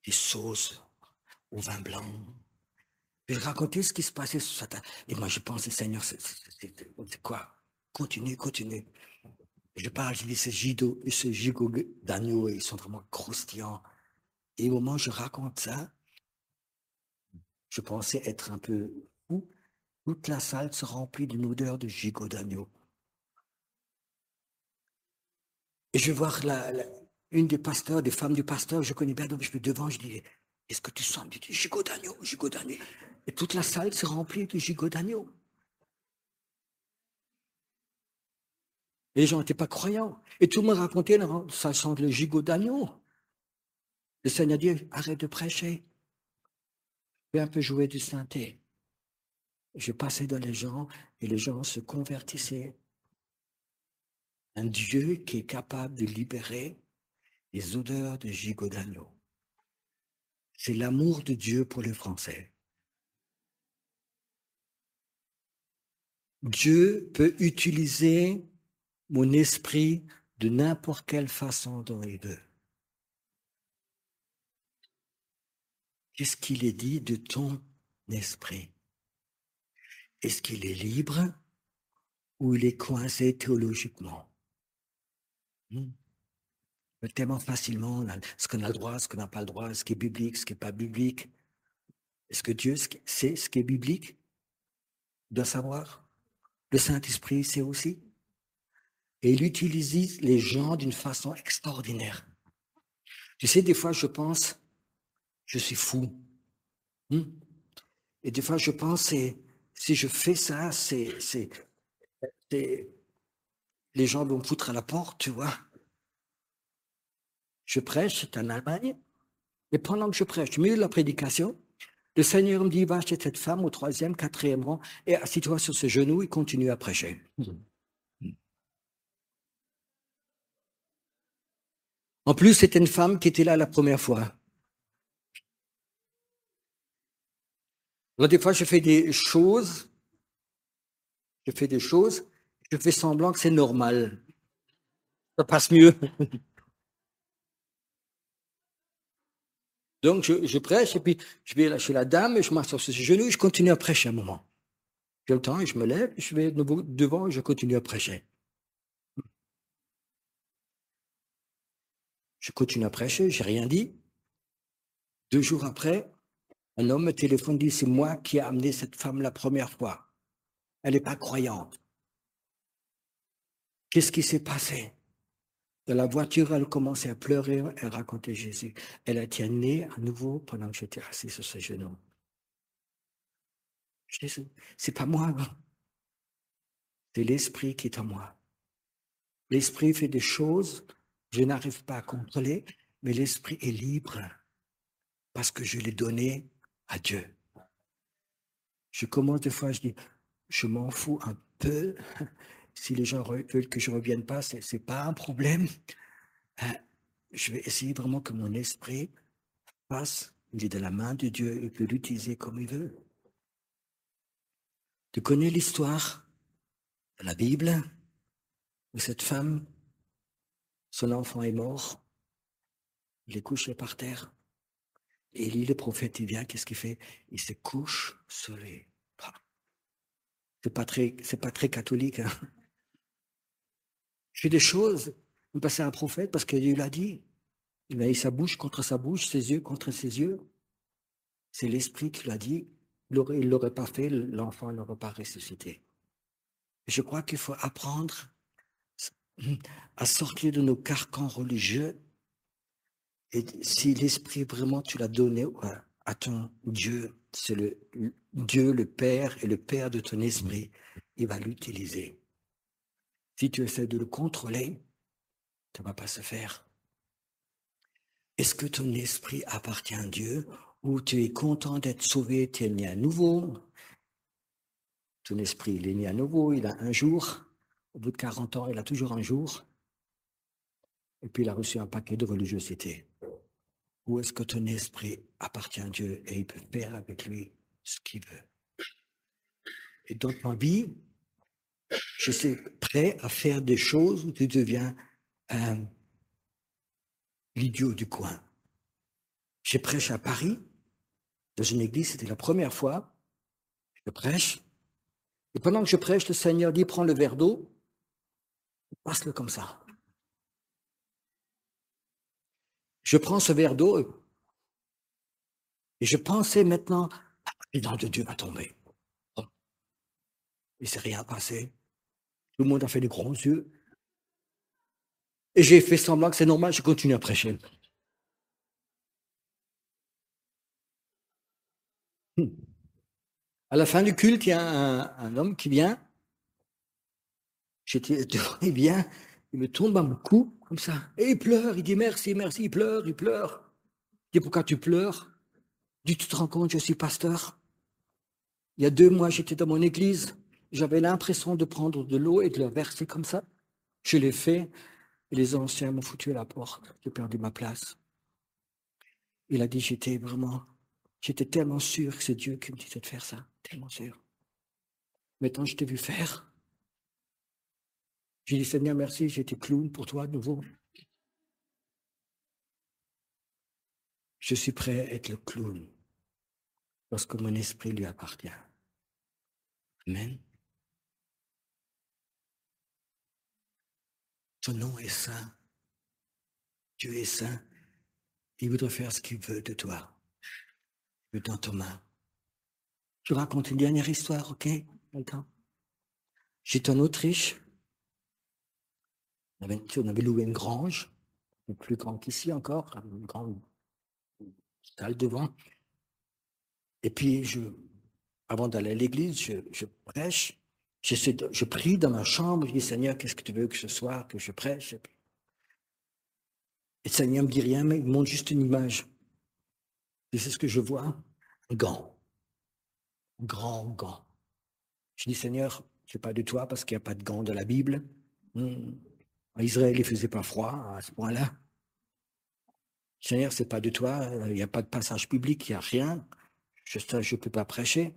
des sauces au vin blanc. Et je racontais ce qui se passait sur cette table. Et moi, je pensais, Seigneur, c'est quoi? Continue. Je parle, je dis, ces gigots d'agneau, ils sont vraiment croustillants. Et au moment où je raconte ça, je pensais être un peu fou. Toute la salle se remplit d'une odeur de gigot d'agneau. Et je vais voir une des pasteurs, des femmes du pasteur, je connais bien, donc je vais devant, je dis, est-ce que tu sens du gigot d'agneau? Et toute la salle se remplit de gigot d'agneau. Et les gens n'étaient pas croyants. Et tout le monde racontait, ça sent le gigot d'agneau. Le Seigneur dit, arrête de prêcher. Fais un peu jouer du synthé. Je passais dans les gens et les gens se convertissaient. Un Dieu qui est capable de libérer les odeurs de gigot d'agneau. C'est l'amour de Dieu pour les Français. Dieu peut utiliser mon esprit de n'importe quelle façon dont il veut. Qu'est-ce qu'il est dit de ton esprit? Est-ce qu'il est libre ou il est coincé théologiquement? Tellement facilement, ce qu'on a le droit, ce qu'on n'a pas le droit, ce qui est biblique, ce qui n'est pas biblique. Est-ce que Dieu sait ce qui est biblique? Il doit savoir. Le Saint-Esprit sait aussi. Et il utilise les gens d'une façon extraordinaire. Tu sais, des fois, je pense, je suis fou. Et des fois, je pense, si je fais ça, les gens vont me foutre à la porte, tu vois. Je prêche, c'est en Allemagne. Et pendant que je prêche, au milieu de la prédication, le Seigneur me dit, va chez cette femme au 3e, 4e rang et assis-toi sur ses genoux et continue à prêcher. En plus, c'était une femme qui était là la première fois. Alors, des fois, je fais des choses, je fais semblant que c'est normal. Ça passe mieux. Donc, je prêche et puis je vais là chez la dame et je m'assois sur ses genoux et je continue à prêcher un moment. J'ai le temps et je me lève, je vais de nouveau devant et je continue à prêcher. Je continue à prêcher, j'ai rien dit. 2 jours après, un homme me téléphone, dit, c'est moi qui ai amené cette femme la première fois. Elle n'est pas croyante. Qu'est-ce qui s'est passé? Dans la voiture, elle commençait à pleurer, elle racontait Jésus. Elle a été née à nouveau pendant que j'étais assis sur ses genoux. Je dis, c'est pas moi, c'est l'Esprit qui est en moi. L'Esprit fait des choses que je n'arrive pas à contrôler, mais l'Esprit est libre parce que je l'ai donné à Dieu. Je commence des fois, je dis, je m'en fous un peu. Si les gens veulent que je ne revienne pas, ce n'est pas un problème. Je vais essayer vraiment que mon esprit passe. Il est de la main de Dieu, il peut l'utiliser comme il veut. Tu connais l'histoire de la Bible où cette femme, son enfant est mort, il est couché par terre. Et Élie, le prophète, il vient, qu'est-ce qu'il fait? Il se couche sur les bras. C'est pas très catholique. Hein? Je fais des choses, on passe à un prophète parce que Dieu l'a dit. Il a mis sa bouche contre sa bouche, ses yeux contre ses yeux. C'est l'Esprit qui l'a dit. Il ne l'aurait pas fait, l'enfant n'aurait pas ressuscité. Je crois qu'il faut apprendre à sortir de nos carcans religieux. Et si l'Esprit, vraiment, tu l'as donné à ton Dieu, c'est le Dieu, le Père, et le Père de ton esprit, il va l'utiliser. Si tu essaies de le contrôler, ça ne va pas se faire. Est-ce que ton esprit appartient à Dieu ou tu es content d'être sauvé, tu es né à nouveau? Ton esprit, il est né à nouveau, il a un jour. Au bout de 40 ans, il a toujours un jour. Et puis, il a reçu un paquet de religiosité. Ou est-ce que ton esprit appartient à Dieu et il peut faire avec lui ce qu'il veut? Et dans ma vie, je suis prêt à faire des choses où tu deviens l'idiot du coin. J'ai prêché à Paris, dans une église, c'était la première fois. Je prêche. Et pendant que je prêche, le Seigneur dit, prends le verre d'eau, passe-le comme ça. Je prends ce verre d'eau et je pensais maintenant, la présence de Dieu va tomber. Il ne s'est rien passé. Tout le monde a fait des grands yeux. Et j'ai fait semblant que c'est normal, je continue à prêcher. À la fin du culte, il y a un homme qui vient. J'étais devant, il vient, il me tombe à mon cou, comme ça, et il pleure, il dit merci, merci, il pleure, il pleure. Je dis pourquoi tu pleures? Il dit tu te rends compte, je suis pasteur. Il y a 2 mois, j'étais dans mon église, j'avais l'impression de prendre de l'eau et de la verser comme ça. Je l'ai fait, et les anciens m'ont foutu à la porte. J'ai perdu ma place. Il a dit, j'étais tellement sûr que c'est Dieu qui me disait de faire ça, tellement sûr. Maintenant, je t'ai vu faire. J'ai dit, Seigneur, merci, j'étais clown pour toi de nouveau. Je suis prêt à être le clown lorsque mon esprit lui appartient. Amen. Son nom est saint. Dieu est saint. Il voudrait faire ce qu'il veut de toi. Il veut dans ton main. Je vous raconte une dernière histoire, ok? Maintenant. J'étais en Autriche. On avait loué une grange, plus grande qu'ici encore, une grande salle devant. Et puis, avant d'aller à l'église, je prêche. Je prie dans ma chambre. Je dis, Seigneur, qu'est-ce que tu veux que ce soit, que je prêche? Et le Seigneur ne me dit rien, mais il me montre juste une image. Et c'est ce que je vois, un gant, un grand gant. Je dis, Seigneur, ce n'est pas de toi parce qu'il n'y a pas de gants dans la Bible. En Israël, il ne faisait pas froid à ce point-là. Seigneur, ce n'est pas de toi, il n'y a pas de passage public, il n'y a rien. Je ne peux pas prêcher.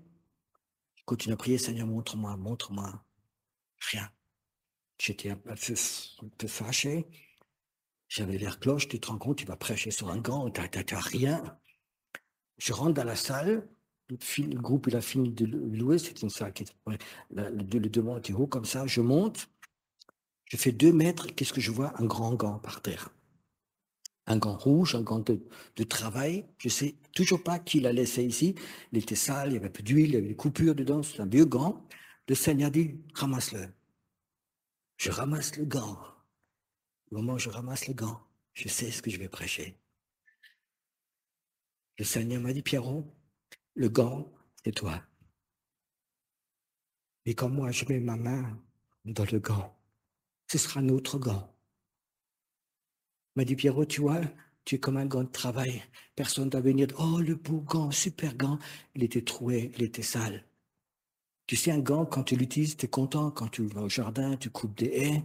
Je continue à prier, Seigneur, montre-moi, montre-moi. Rien. J'étais un peu fâché. J'avais l'air cloche, tu te rends compte, tu vas prêcher sur un gant, tu n'as rien. Je rentre dans la salle, le groupe il a fini de louer, c'est une salle qui le devant était haut comme ça, je monte, je fais 2 mètres, qu'est-ce que je vois? Un grand gant par terre. Un gant rouge, un gant de travail, je ne sais toujours pas qui l'a laissé ici, il était sale, il y avait un peu d'huile, il y avait des coupures dedans, c'est un vieux gant. Le Seigneur dit, ramasse-le. Je ramasse le gant. Au moment où je ramasse le gant, je sais ce que je vais prêcher. Le Seigneur m'a dit, Pierrot, le gant, c'est toi. Et quand moi je mets ma main dans le gant, ce sera un autre gant. Il m'a dit, Pierrot, tu vois, tu es comme un gant de travail. Personne ne va venir, oh, le beau gant, super gant. Il était troué, il était sale. Tu sais, un gant, quand tu l'utilises, tu es content. Quand tu vas au jardin, tu coupes des haies,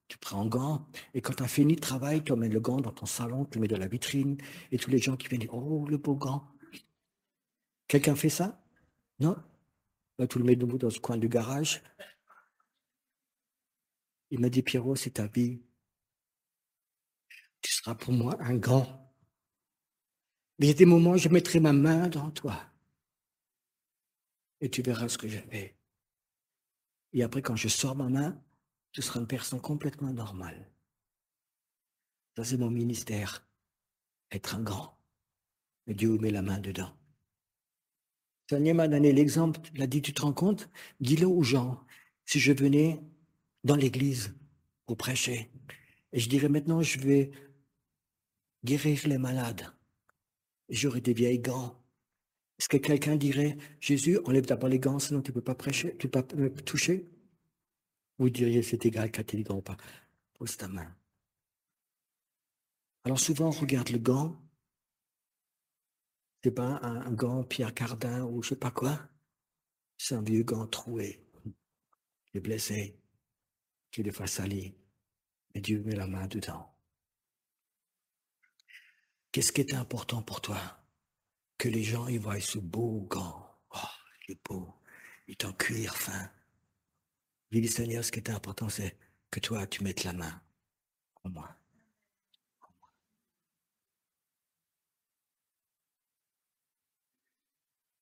tu prends un gant. Et quand tu as fini le travail, tu emmènes le gant dans ton salon, tu le mets dans la vitrine. Et tous les gens qui viennent dire, oh, le beau gant. Quelqu'un fait ça? Non? Là, tu le mets debout dans ce coin du garage. Il m'a dit, Pierrot, c'est ta vie. Tu seras pour moi un gant. Mais il y a des moments où je mettrai ma main dans toi. Et tu verras ce que je fais. Et après, quand je sors ma main, tu seras une personne complètement normale. Ça, c'est mon ministère. Être un gant. Mais Dieu met la main dedans. Le Seigneur m'a donné l'exemple, il a dit, tu te rends compte? Dis-le aux gens. Si je venais dans l'église pour prêcher, et je dirais maintenant, je vais guérir les malades. Et j'aurai des vieilles gants. Est-ce que quelqu'un dirait, Jésus, enlève d'abord les gants, sinon tu ne peux pas prêcher, tu ne peux pas me toucher? Vous diriez, c'est égal quand tu es gants ou pas. Pose ta main. Alors souvent, on regarde le gant. C'est pas un gant Pierre Cardin ou je sais pas quoi. C'est un vieux gant troué, qui est blessé, qui est des fois sali. Et Dieu met la main dedans. Qu'est-ce qui est important pour toi? Que les gens ils voient ce beau gant. Oh, il est beau. Il est en cuir fin. Il dit, Seigneur, ce qui est important, c'est que toi, tu mettes la main en moi.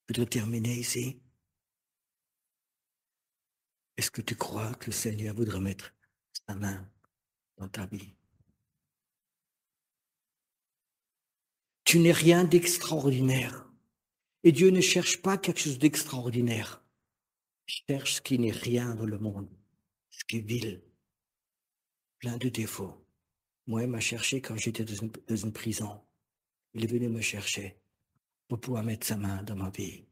Je voudrais terminer ici. Est-ce que tu crois que le Seigneur voudrait mettre sa main dans ta vie? Tu n'es rien d'extraordinaire. Et Dieu ne cherche pas quelque chose d'extraordinaire. Il cherche ce qui n'est rien dans le monde, ce qui est vil, plein de défauts. Moi, il m'a cherché quand j'étais dans une prison. Il est venu me chercher pour pouvoir mettre sa main dans ma vie.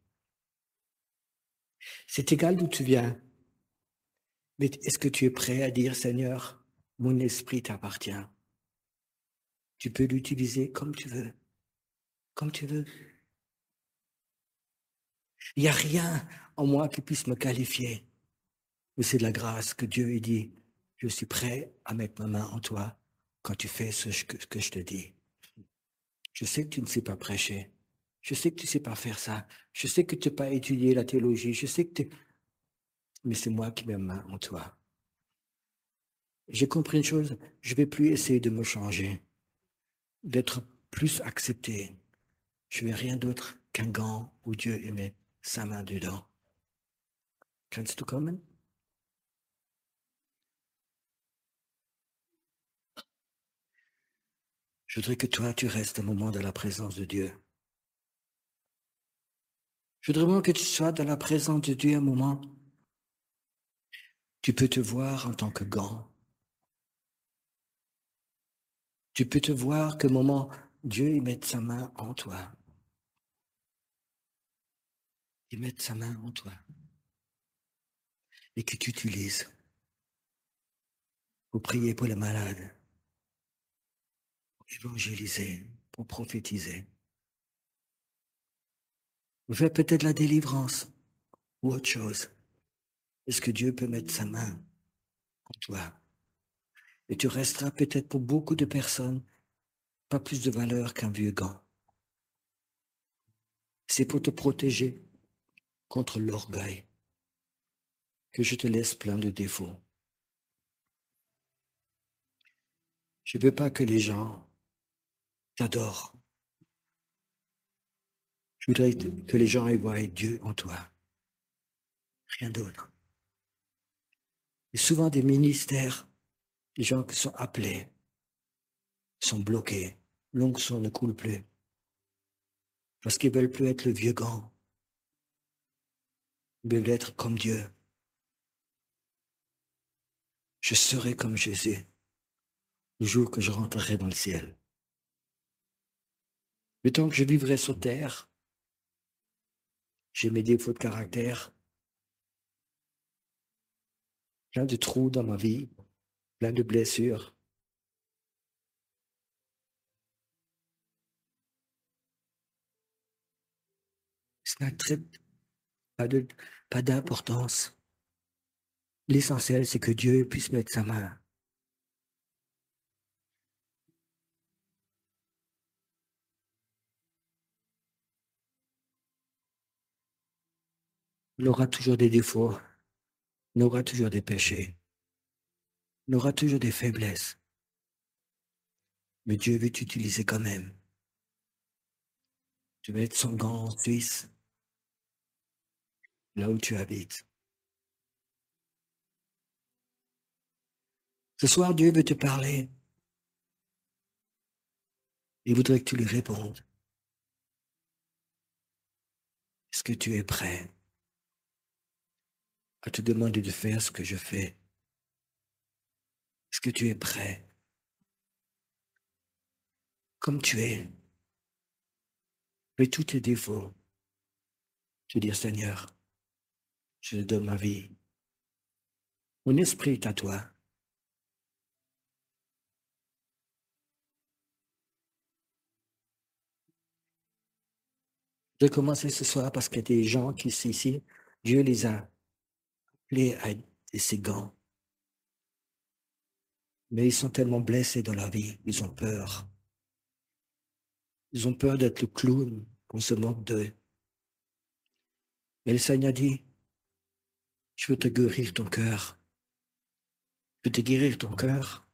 C'est égal d'où tu viens. Mais est-ce que tu es prêt à dire, Seigneur, mon esprit t'appartient. Tu peux l'utiliser comme tu veux, comme tu veux. Il n'y a rien en moi qui puisse me qualifier. Mais c'est de la grâce que Dieu ait dit, je suis prêt à mettre ma main en toi quand tu fais ce que je te dis. Je sais que tu ne sais pas prêcher. Je sais que tu ne sais pas faire ça. Je sais que tu n'as pas étudié la théologie. Je sais que tu... Mais c'est moi qui mets ma main en toi. J'ai compris une chose, je ne vais plus essayer de me changer, d'être plus accepté. Je ne vais rien d'autre qu'un gant où Dieu met sa main dedans. Kannst du kommen? Je voudrais que toi, tu restes un moment dans la présence de Dieu. Je voudrais vraiment que tu sois dans la présence de Dieu un moment. Tu peux te voir en tant que gant. Tu peux te voir que moment Dieu y mette sa main en toi. Il mette sa main en toi. Et que tu utilises pour prier pour les malades, pour évangéliser, pour prophétiser. Pour faire peut-être la délivrance ou autre chose. Est-ce que Dieu peut mettre sa main en toi? Et tu resteras peut-être pour beaucoup de personnes pas plus de valeur qu'un vieux gant. C'est pour te protéger contre l'orgueil que je te laisse plein de défauts. Je ne veux pas que les gens t'adorent. Je voudrais que les gens y voient Dieu en toi. Rien d'autre. Et souvent des ministères, des gens qui sont appelés, sont bloqués. L'onction ne coule plus. Parce qu'ils ne veulent plus être le vieux gant. Ils veulent être comme Dieu. Je serai comme Jésus le jour que je rentrerai dans le ciel. Le temps que je vivrai sur terre, j'ai mes défauts de caractère, plein de trous dans ma vie, plein de blessures. Ça n'a pas d'importance. L'essentiel, c'est que Dieu puisse mettre sa main. Il aura toujours des défauts, il aura toujours des péchés, il aura toujours des faiblesses. Mais Dieu veut t'utiliser quand même. Tu vas être son gant en Suisse, là où tu habites. Ce soir, Dieu veut te parler. Il voudrait que tu lui répondes. Est-ce que tu es prêt à te demander de faire ce que je fais? Est-ce que tu es prêt? Comme tu es, avec tous tes défauts, te dire, Seigneur, je te donne ma vie. Mon esprit est à toi. Je vais commencer ce soir parce qu'il y a des gens qui sont ici. Dieu les a appelés à être ses gants. Mais ils sont tellement blessés dans leur vie, ils ont peur. Ils ont peur d'être le clown, qu'on se moque d'eux. Mais le Seigneur dit, je veux te guérir ton cœur. Je veux te guérir ton cœur.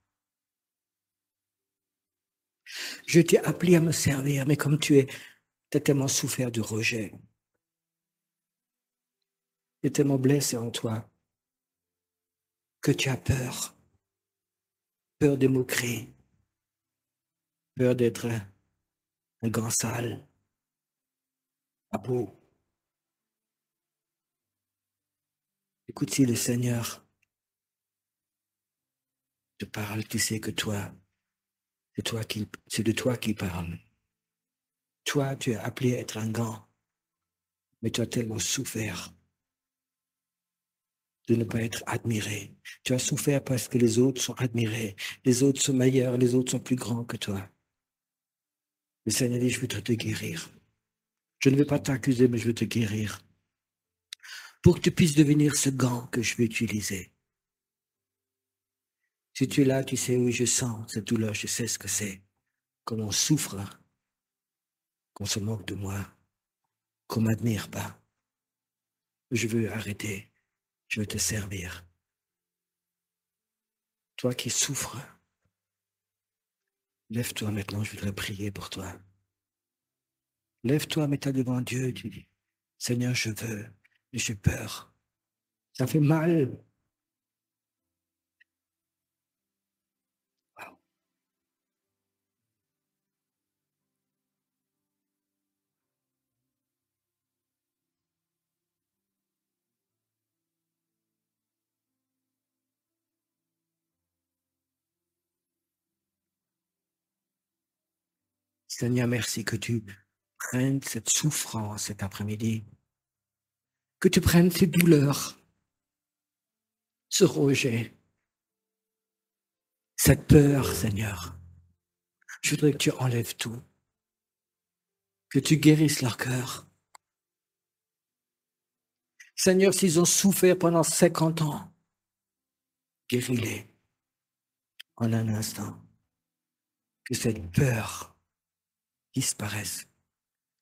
Je t'ai appelé à me servir, mais comme tu as tellement souffert de rejet. Tu es tellement blessé en toi que tu as peur. Peur des moqueries. Peur d'être un gant sale. Pas beau. Écoute, si le Seigneur te parle, tu sais que toi, c'est de toi qu'il parle. Toi, tu es appelé à être un gant, mais tu as tellement souffert. de ne pas être admiré. Tu as souffert parce que les autres sont admirés. Les autres sont meilleurs, les autres sont plus grands que toi. Le Seigneur dit, je veux te guérir. Je ne vais pas t'accuser, mais je veux te guérir. Pour que tu puisses devenir ce gant que je vais utiliser. Si tu es là, tu sais, oui, je sens cette douleur, je sais ce que c'est. Qu'on on souffre, qu'on se moque de moi, qu'on ne m'admire pas. Je veux arrêter, je veux te servir. Toi qui souffres, lève-toi maintenant, je voudrais prier pour toi. Lève-toi, mets-toi devant Dieu, tu dis, Seigneur, je veux, mais j'ai peur. Ça fait mal. Wow. Seigneur, merci que tu prennes cette souffrance cet après-midi, que tu prennes ces douleurs, ce rejet, cette peur, Seigneur. Je voudrais que tu enlèves tout, que tu guérisses leur cœur. Seigneur, s'ils ont souffert pendant 50 ans, guéris-les en un instant. Que cette peur disparaisse,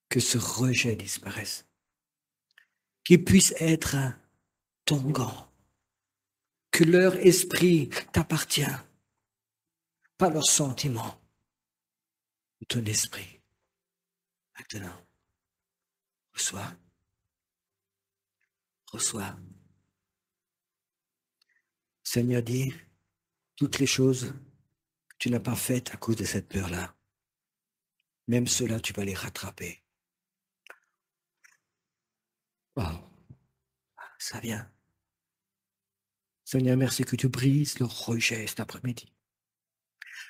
que ce rejet disparaisse, qu'ils puissent être ton gant, que leur esprit t'appartient, pas leurs sentiments, mais ton esprit. Maintenant, reçois, reçois. Seigneur dit, toutes les choses que tu n'as pas faites à cause de cette peur-là, même cela, tu vas les rattraper. Wow, ça vient. Seigneur, merci que tu brises le rejet cet après-midi,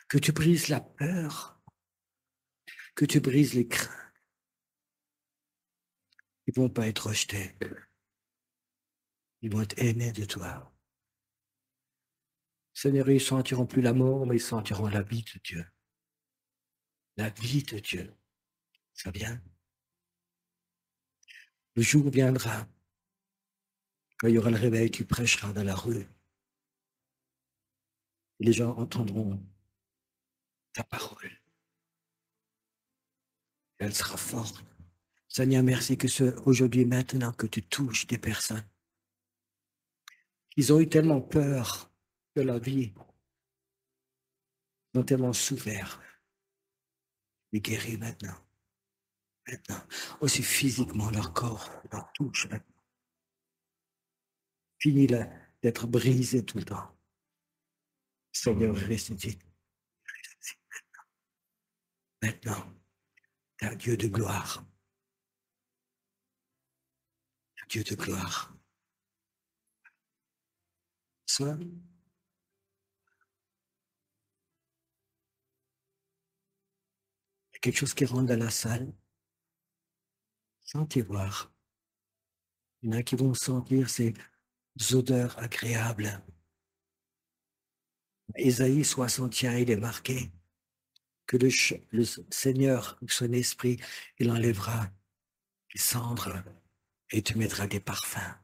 que tu brises la peur, que tu brises les craintes. Ils ne vont pas être rejetés. Ils vont être aimés de toi. Seigneur, ils ne sentiront plus la mort, mais ils sentiront la vie de Dieu. La vie de Dieu. Ça vient. Le jour viendra. Quand il y aura le réveil, tu prêcheras dans la rue. Et les gens entendront ta parole. Et elle sera forte. Seigneur, merci que aujourd'hui, maintenant, que tu touches des personnes. Ils ont eu tellement peur de la vie. Ils ont tellement souffert. Et guéris maintenant. Maintenant. Aussi physiquement, leur corps leur touche maintenant. Fini d'être brisé tout le temps. Seigneur, ressuscite. Ressuscite maintenant. Maintenant. Tu es un Dieu de gloire. Un Dieu de gloire. Soit. Il y a quelque chose qui rentre dans la salle. Sentez voir. Il y en a qui vont sentir ces odeurs agréables. Ésaïe 61, il est marqué que le Seigneur, son esprit, il enlèvera les cendres et tu mettras des parfums.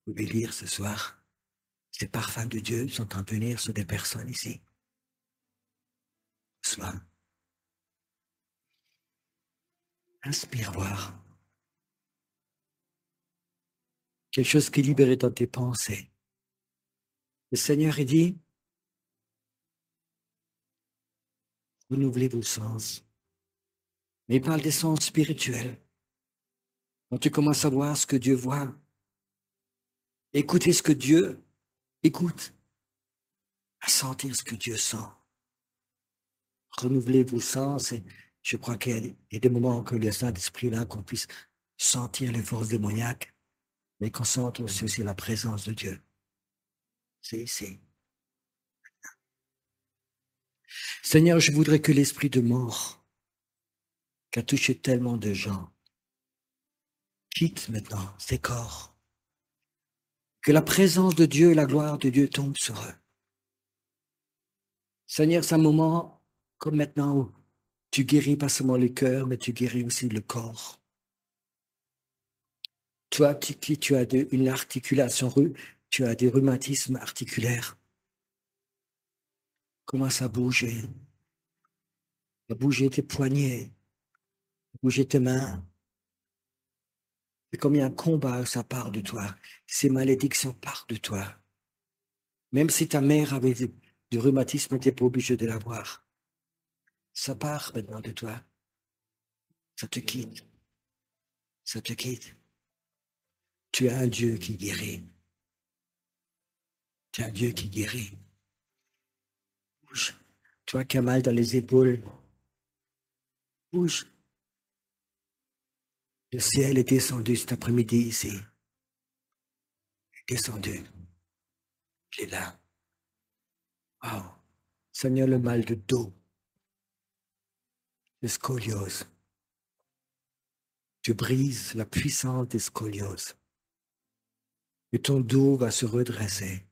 Vous pouvez lire ce soir. Ces parfums de Dieu sont en train de venir sur des personnes ici. Ce soir. Inspire voir. Quelque chose qui est libéré dans tes pensées. Le Seigneur, il dit, renouvelez vos sens. Mais il parle des sens spirituels. Quand tu commences à voir ce que Dieu voit, écoutez ce que Dieu écoute, à sentir ce que Dieu sent. Renouvelez vos sens et je crois qu'il y a des moments que le Saint-Esprit là, qu'on puisse sentir les forces démoniaques, mais qu'on sente aussi la présence de Dieu. C'est ici. Seigneur, je voudrais que l'esprit de mort qui a touché tellement de gens quitte maintenant ces corps. Que la présence de Dieu et la gloire de Dieu tombent sur eux. Seigneur, c'est un moment comme maintenant où tu guéris pas seulement le cœur, mais tu guéris aussi le corps. Toi, tu as une articulation, tu as des rhumatismes articulaires. Commence à bouger tes poignets, à bouger tes mains. C'est comme il y a un combat, ça part de toi. Ces malédictions partent de toi. Même si ta mère avait du rhumatisme, tu n'es pas obligé de l'avoir. Ça part maintenant de toi. Ça te quitte. Ça te quitte. Tu as un Dieu qui guérit. Tu as un Dieu qui guérit. Bouge. Toi qui as mal dans les épaules, bouge. Le ciel est descendu cet après-midi ici. Il est descendu. Il est là. Wow. Seigneur, le mal de dos, de scoliose. Tu brises la puissance des scolioses. Et ton dos va se redresser.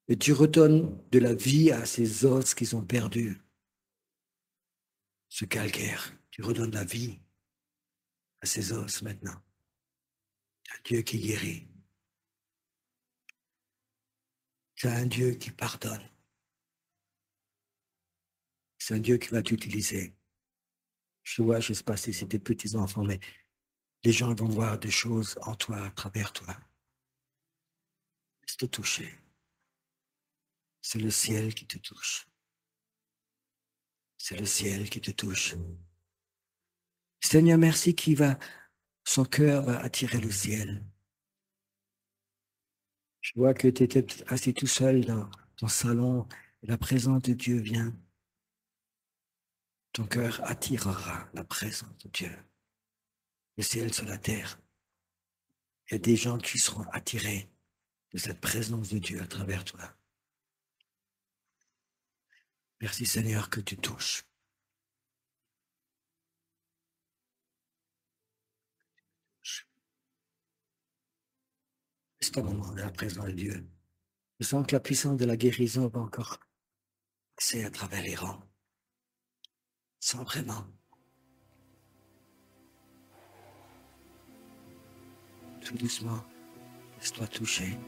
Et tu redonnes de la vie à ces os qu'ils ont perdus. Ce calcaire, tu redonnes la vie à ces os maintenant. C'est un Dieu qui guérit. C'est un Dieu qui pardonne. C'est un Dieu qui va t'utiliser. Je vois, je ne sais pas si c'est des petits-enfants, mais les gens vont voir des choses en toi, à travers toi. Laisse-te toucher. C'est le ciel qui te touche. C'est le ciel qui te touche. Seigneur, merci son cœur va attirer le ciel. Je vois que tu étais assis tout seul dans ton salon et la présence de Dieu vient. Ton cœur attirera la présence de Dieu. Le ciel sur la terre. Il y a des gens qui seront attirés de cette présence de Dieu à travers toi. Merci Seigneur que tu touches. C'est un moment de la présence de Dieu. Je sens que la puissance de la guérison va encore passer à travers les rangs. Sans vraiment. Tout doucement, laisse-toi toucher.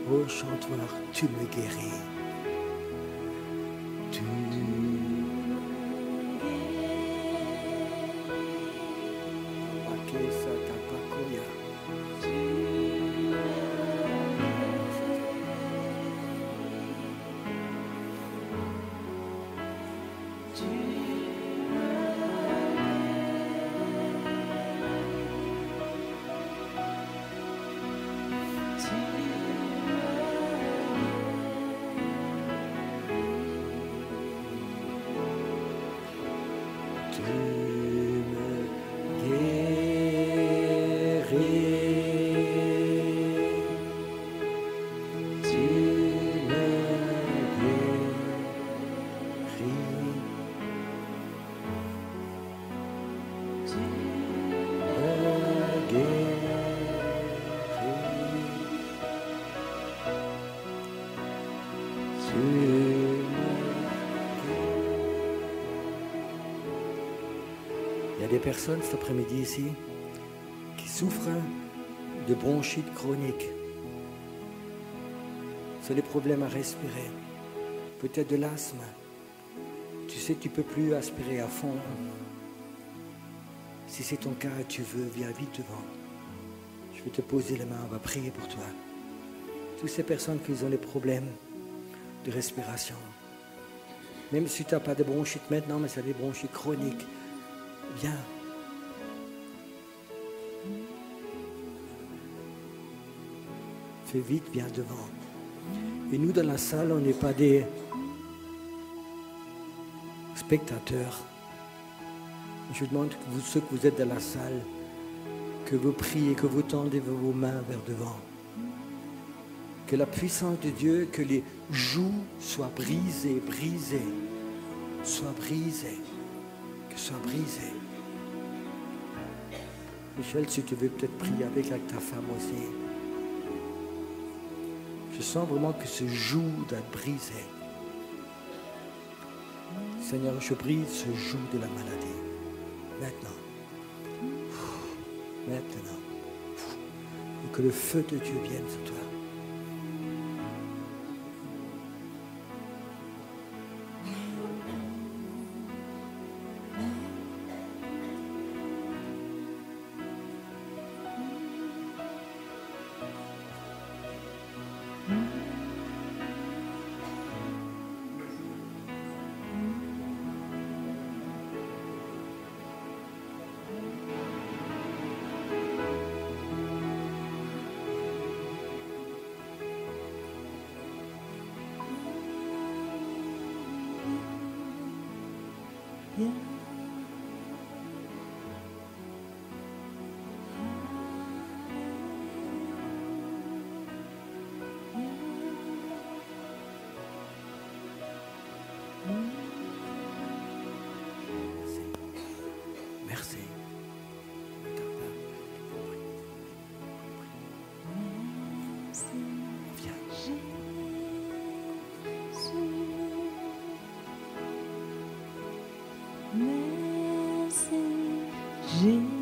Ô chanteur, tu me guéris. Tu me guéris. Il y a des personnes cet après-midi ici qui souffrent de bronchite chronique. qui ont des problèmes à respirer, peut-être de l'asthme. Tu sais, tu ne peux plus aspirer à fond. Si c'est ton cas et tu veux, viens vite devant. Je vais te poser les mains, on va prier pour toi. Toutes ces personnes qui ont des problèmes de respiration, même si tu n'as pas de bronchite maintenant, mais c'est des bronchites chroniques, viens. Fais vite, viens devant. Et nous, dans la salle, on n'est pas des spectateurs. Je demande que vous, ceux que vous êtes dans la salle, que vous priez, que vous tendez vos mains vers devant. Que la puissance de Dieu, que les joues soient brisées, soient brisées, que soient brisées. Michel, si tu veux peut-être prier avec ta femme aussi. Je sens vraiment que ce joug doit être brisé. Seigneur, je brise ce joug de la maladie. Maintenant. Maintenant. Et que le feu de Dieu vienne sur toi. Merci. Viens.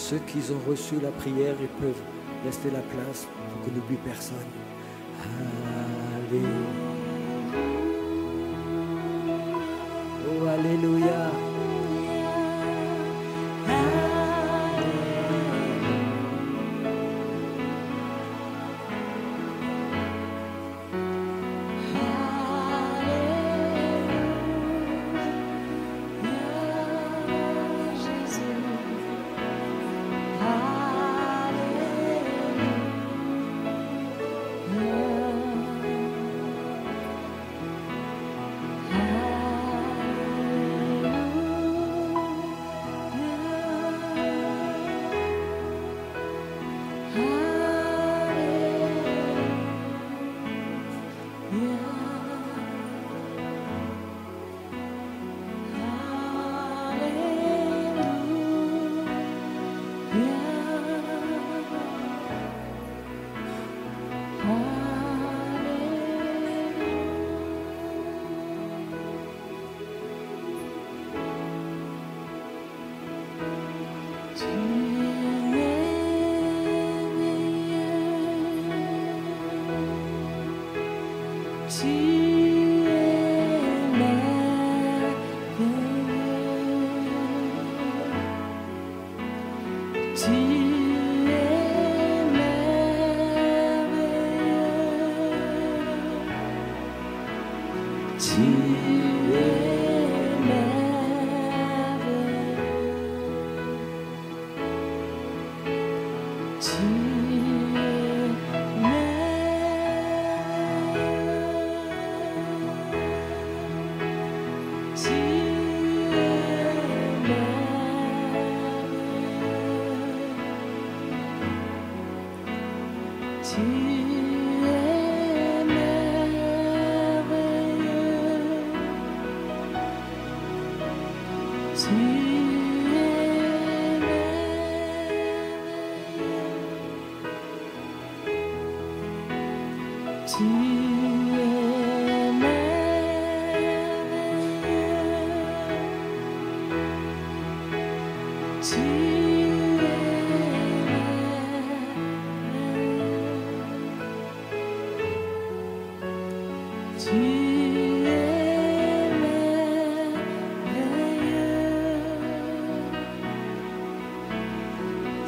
ceux qui ont reçu la prière, ils peuvent laisser la place pour qu'on n'oublie personne. Alléluia. Oh, alléluia.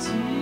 Tu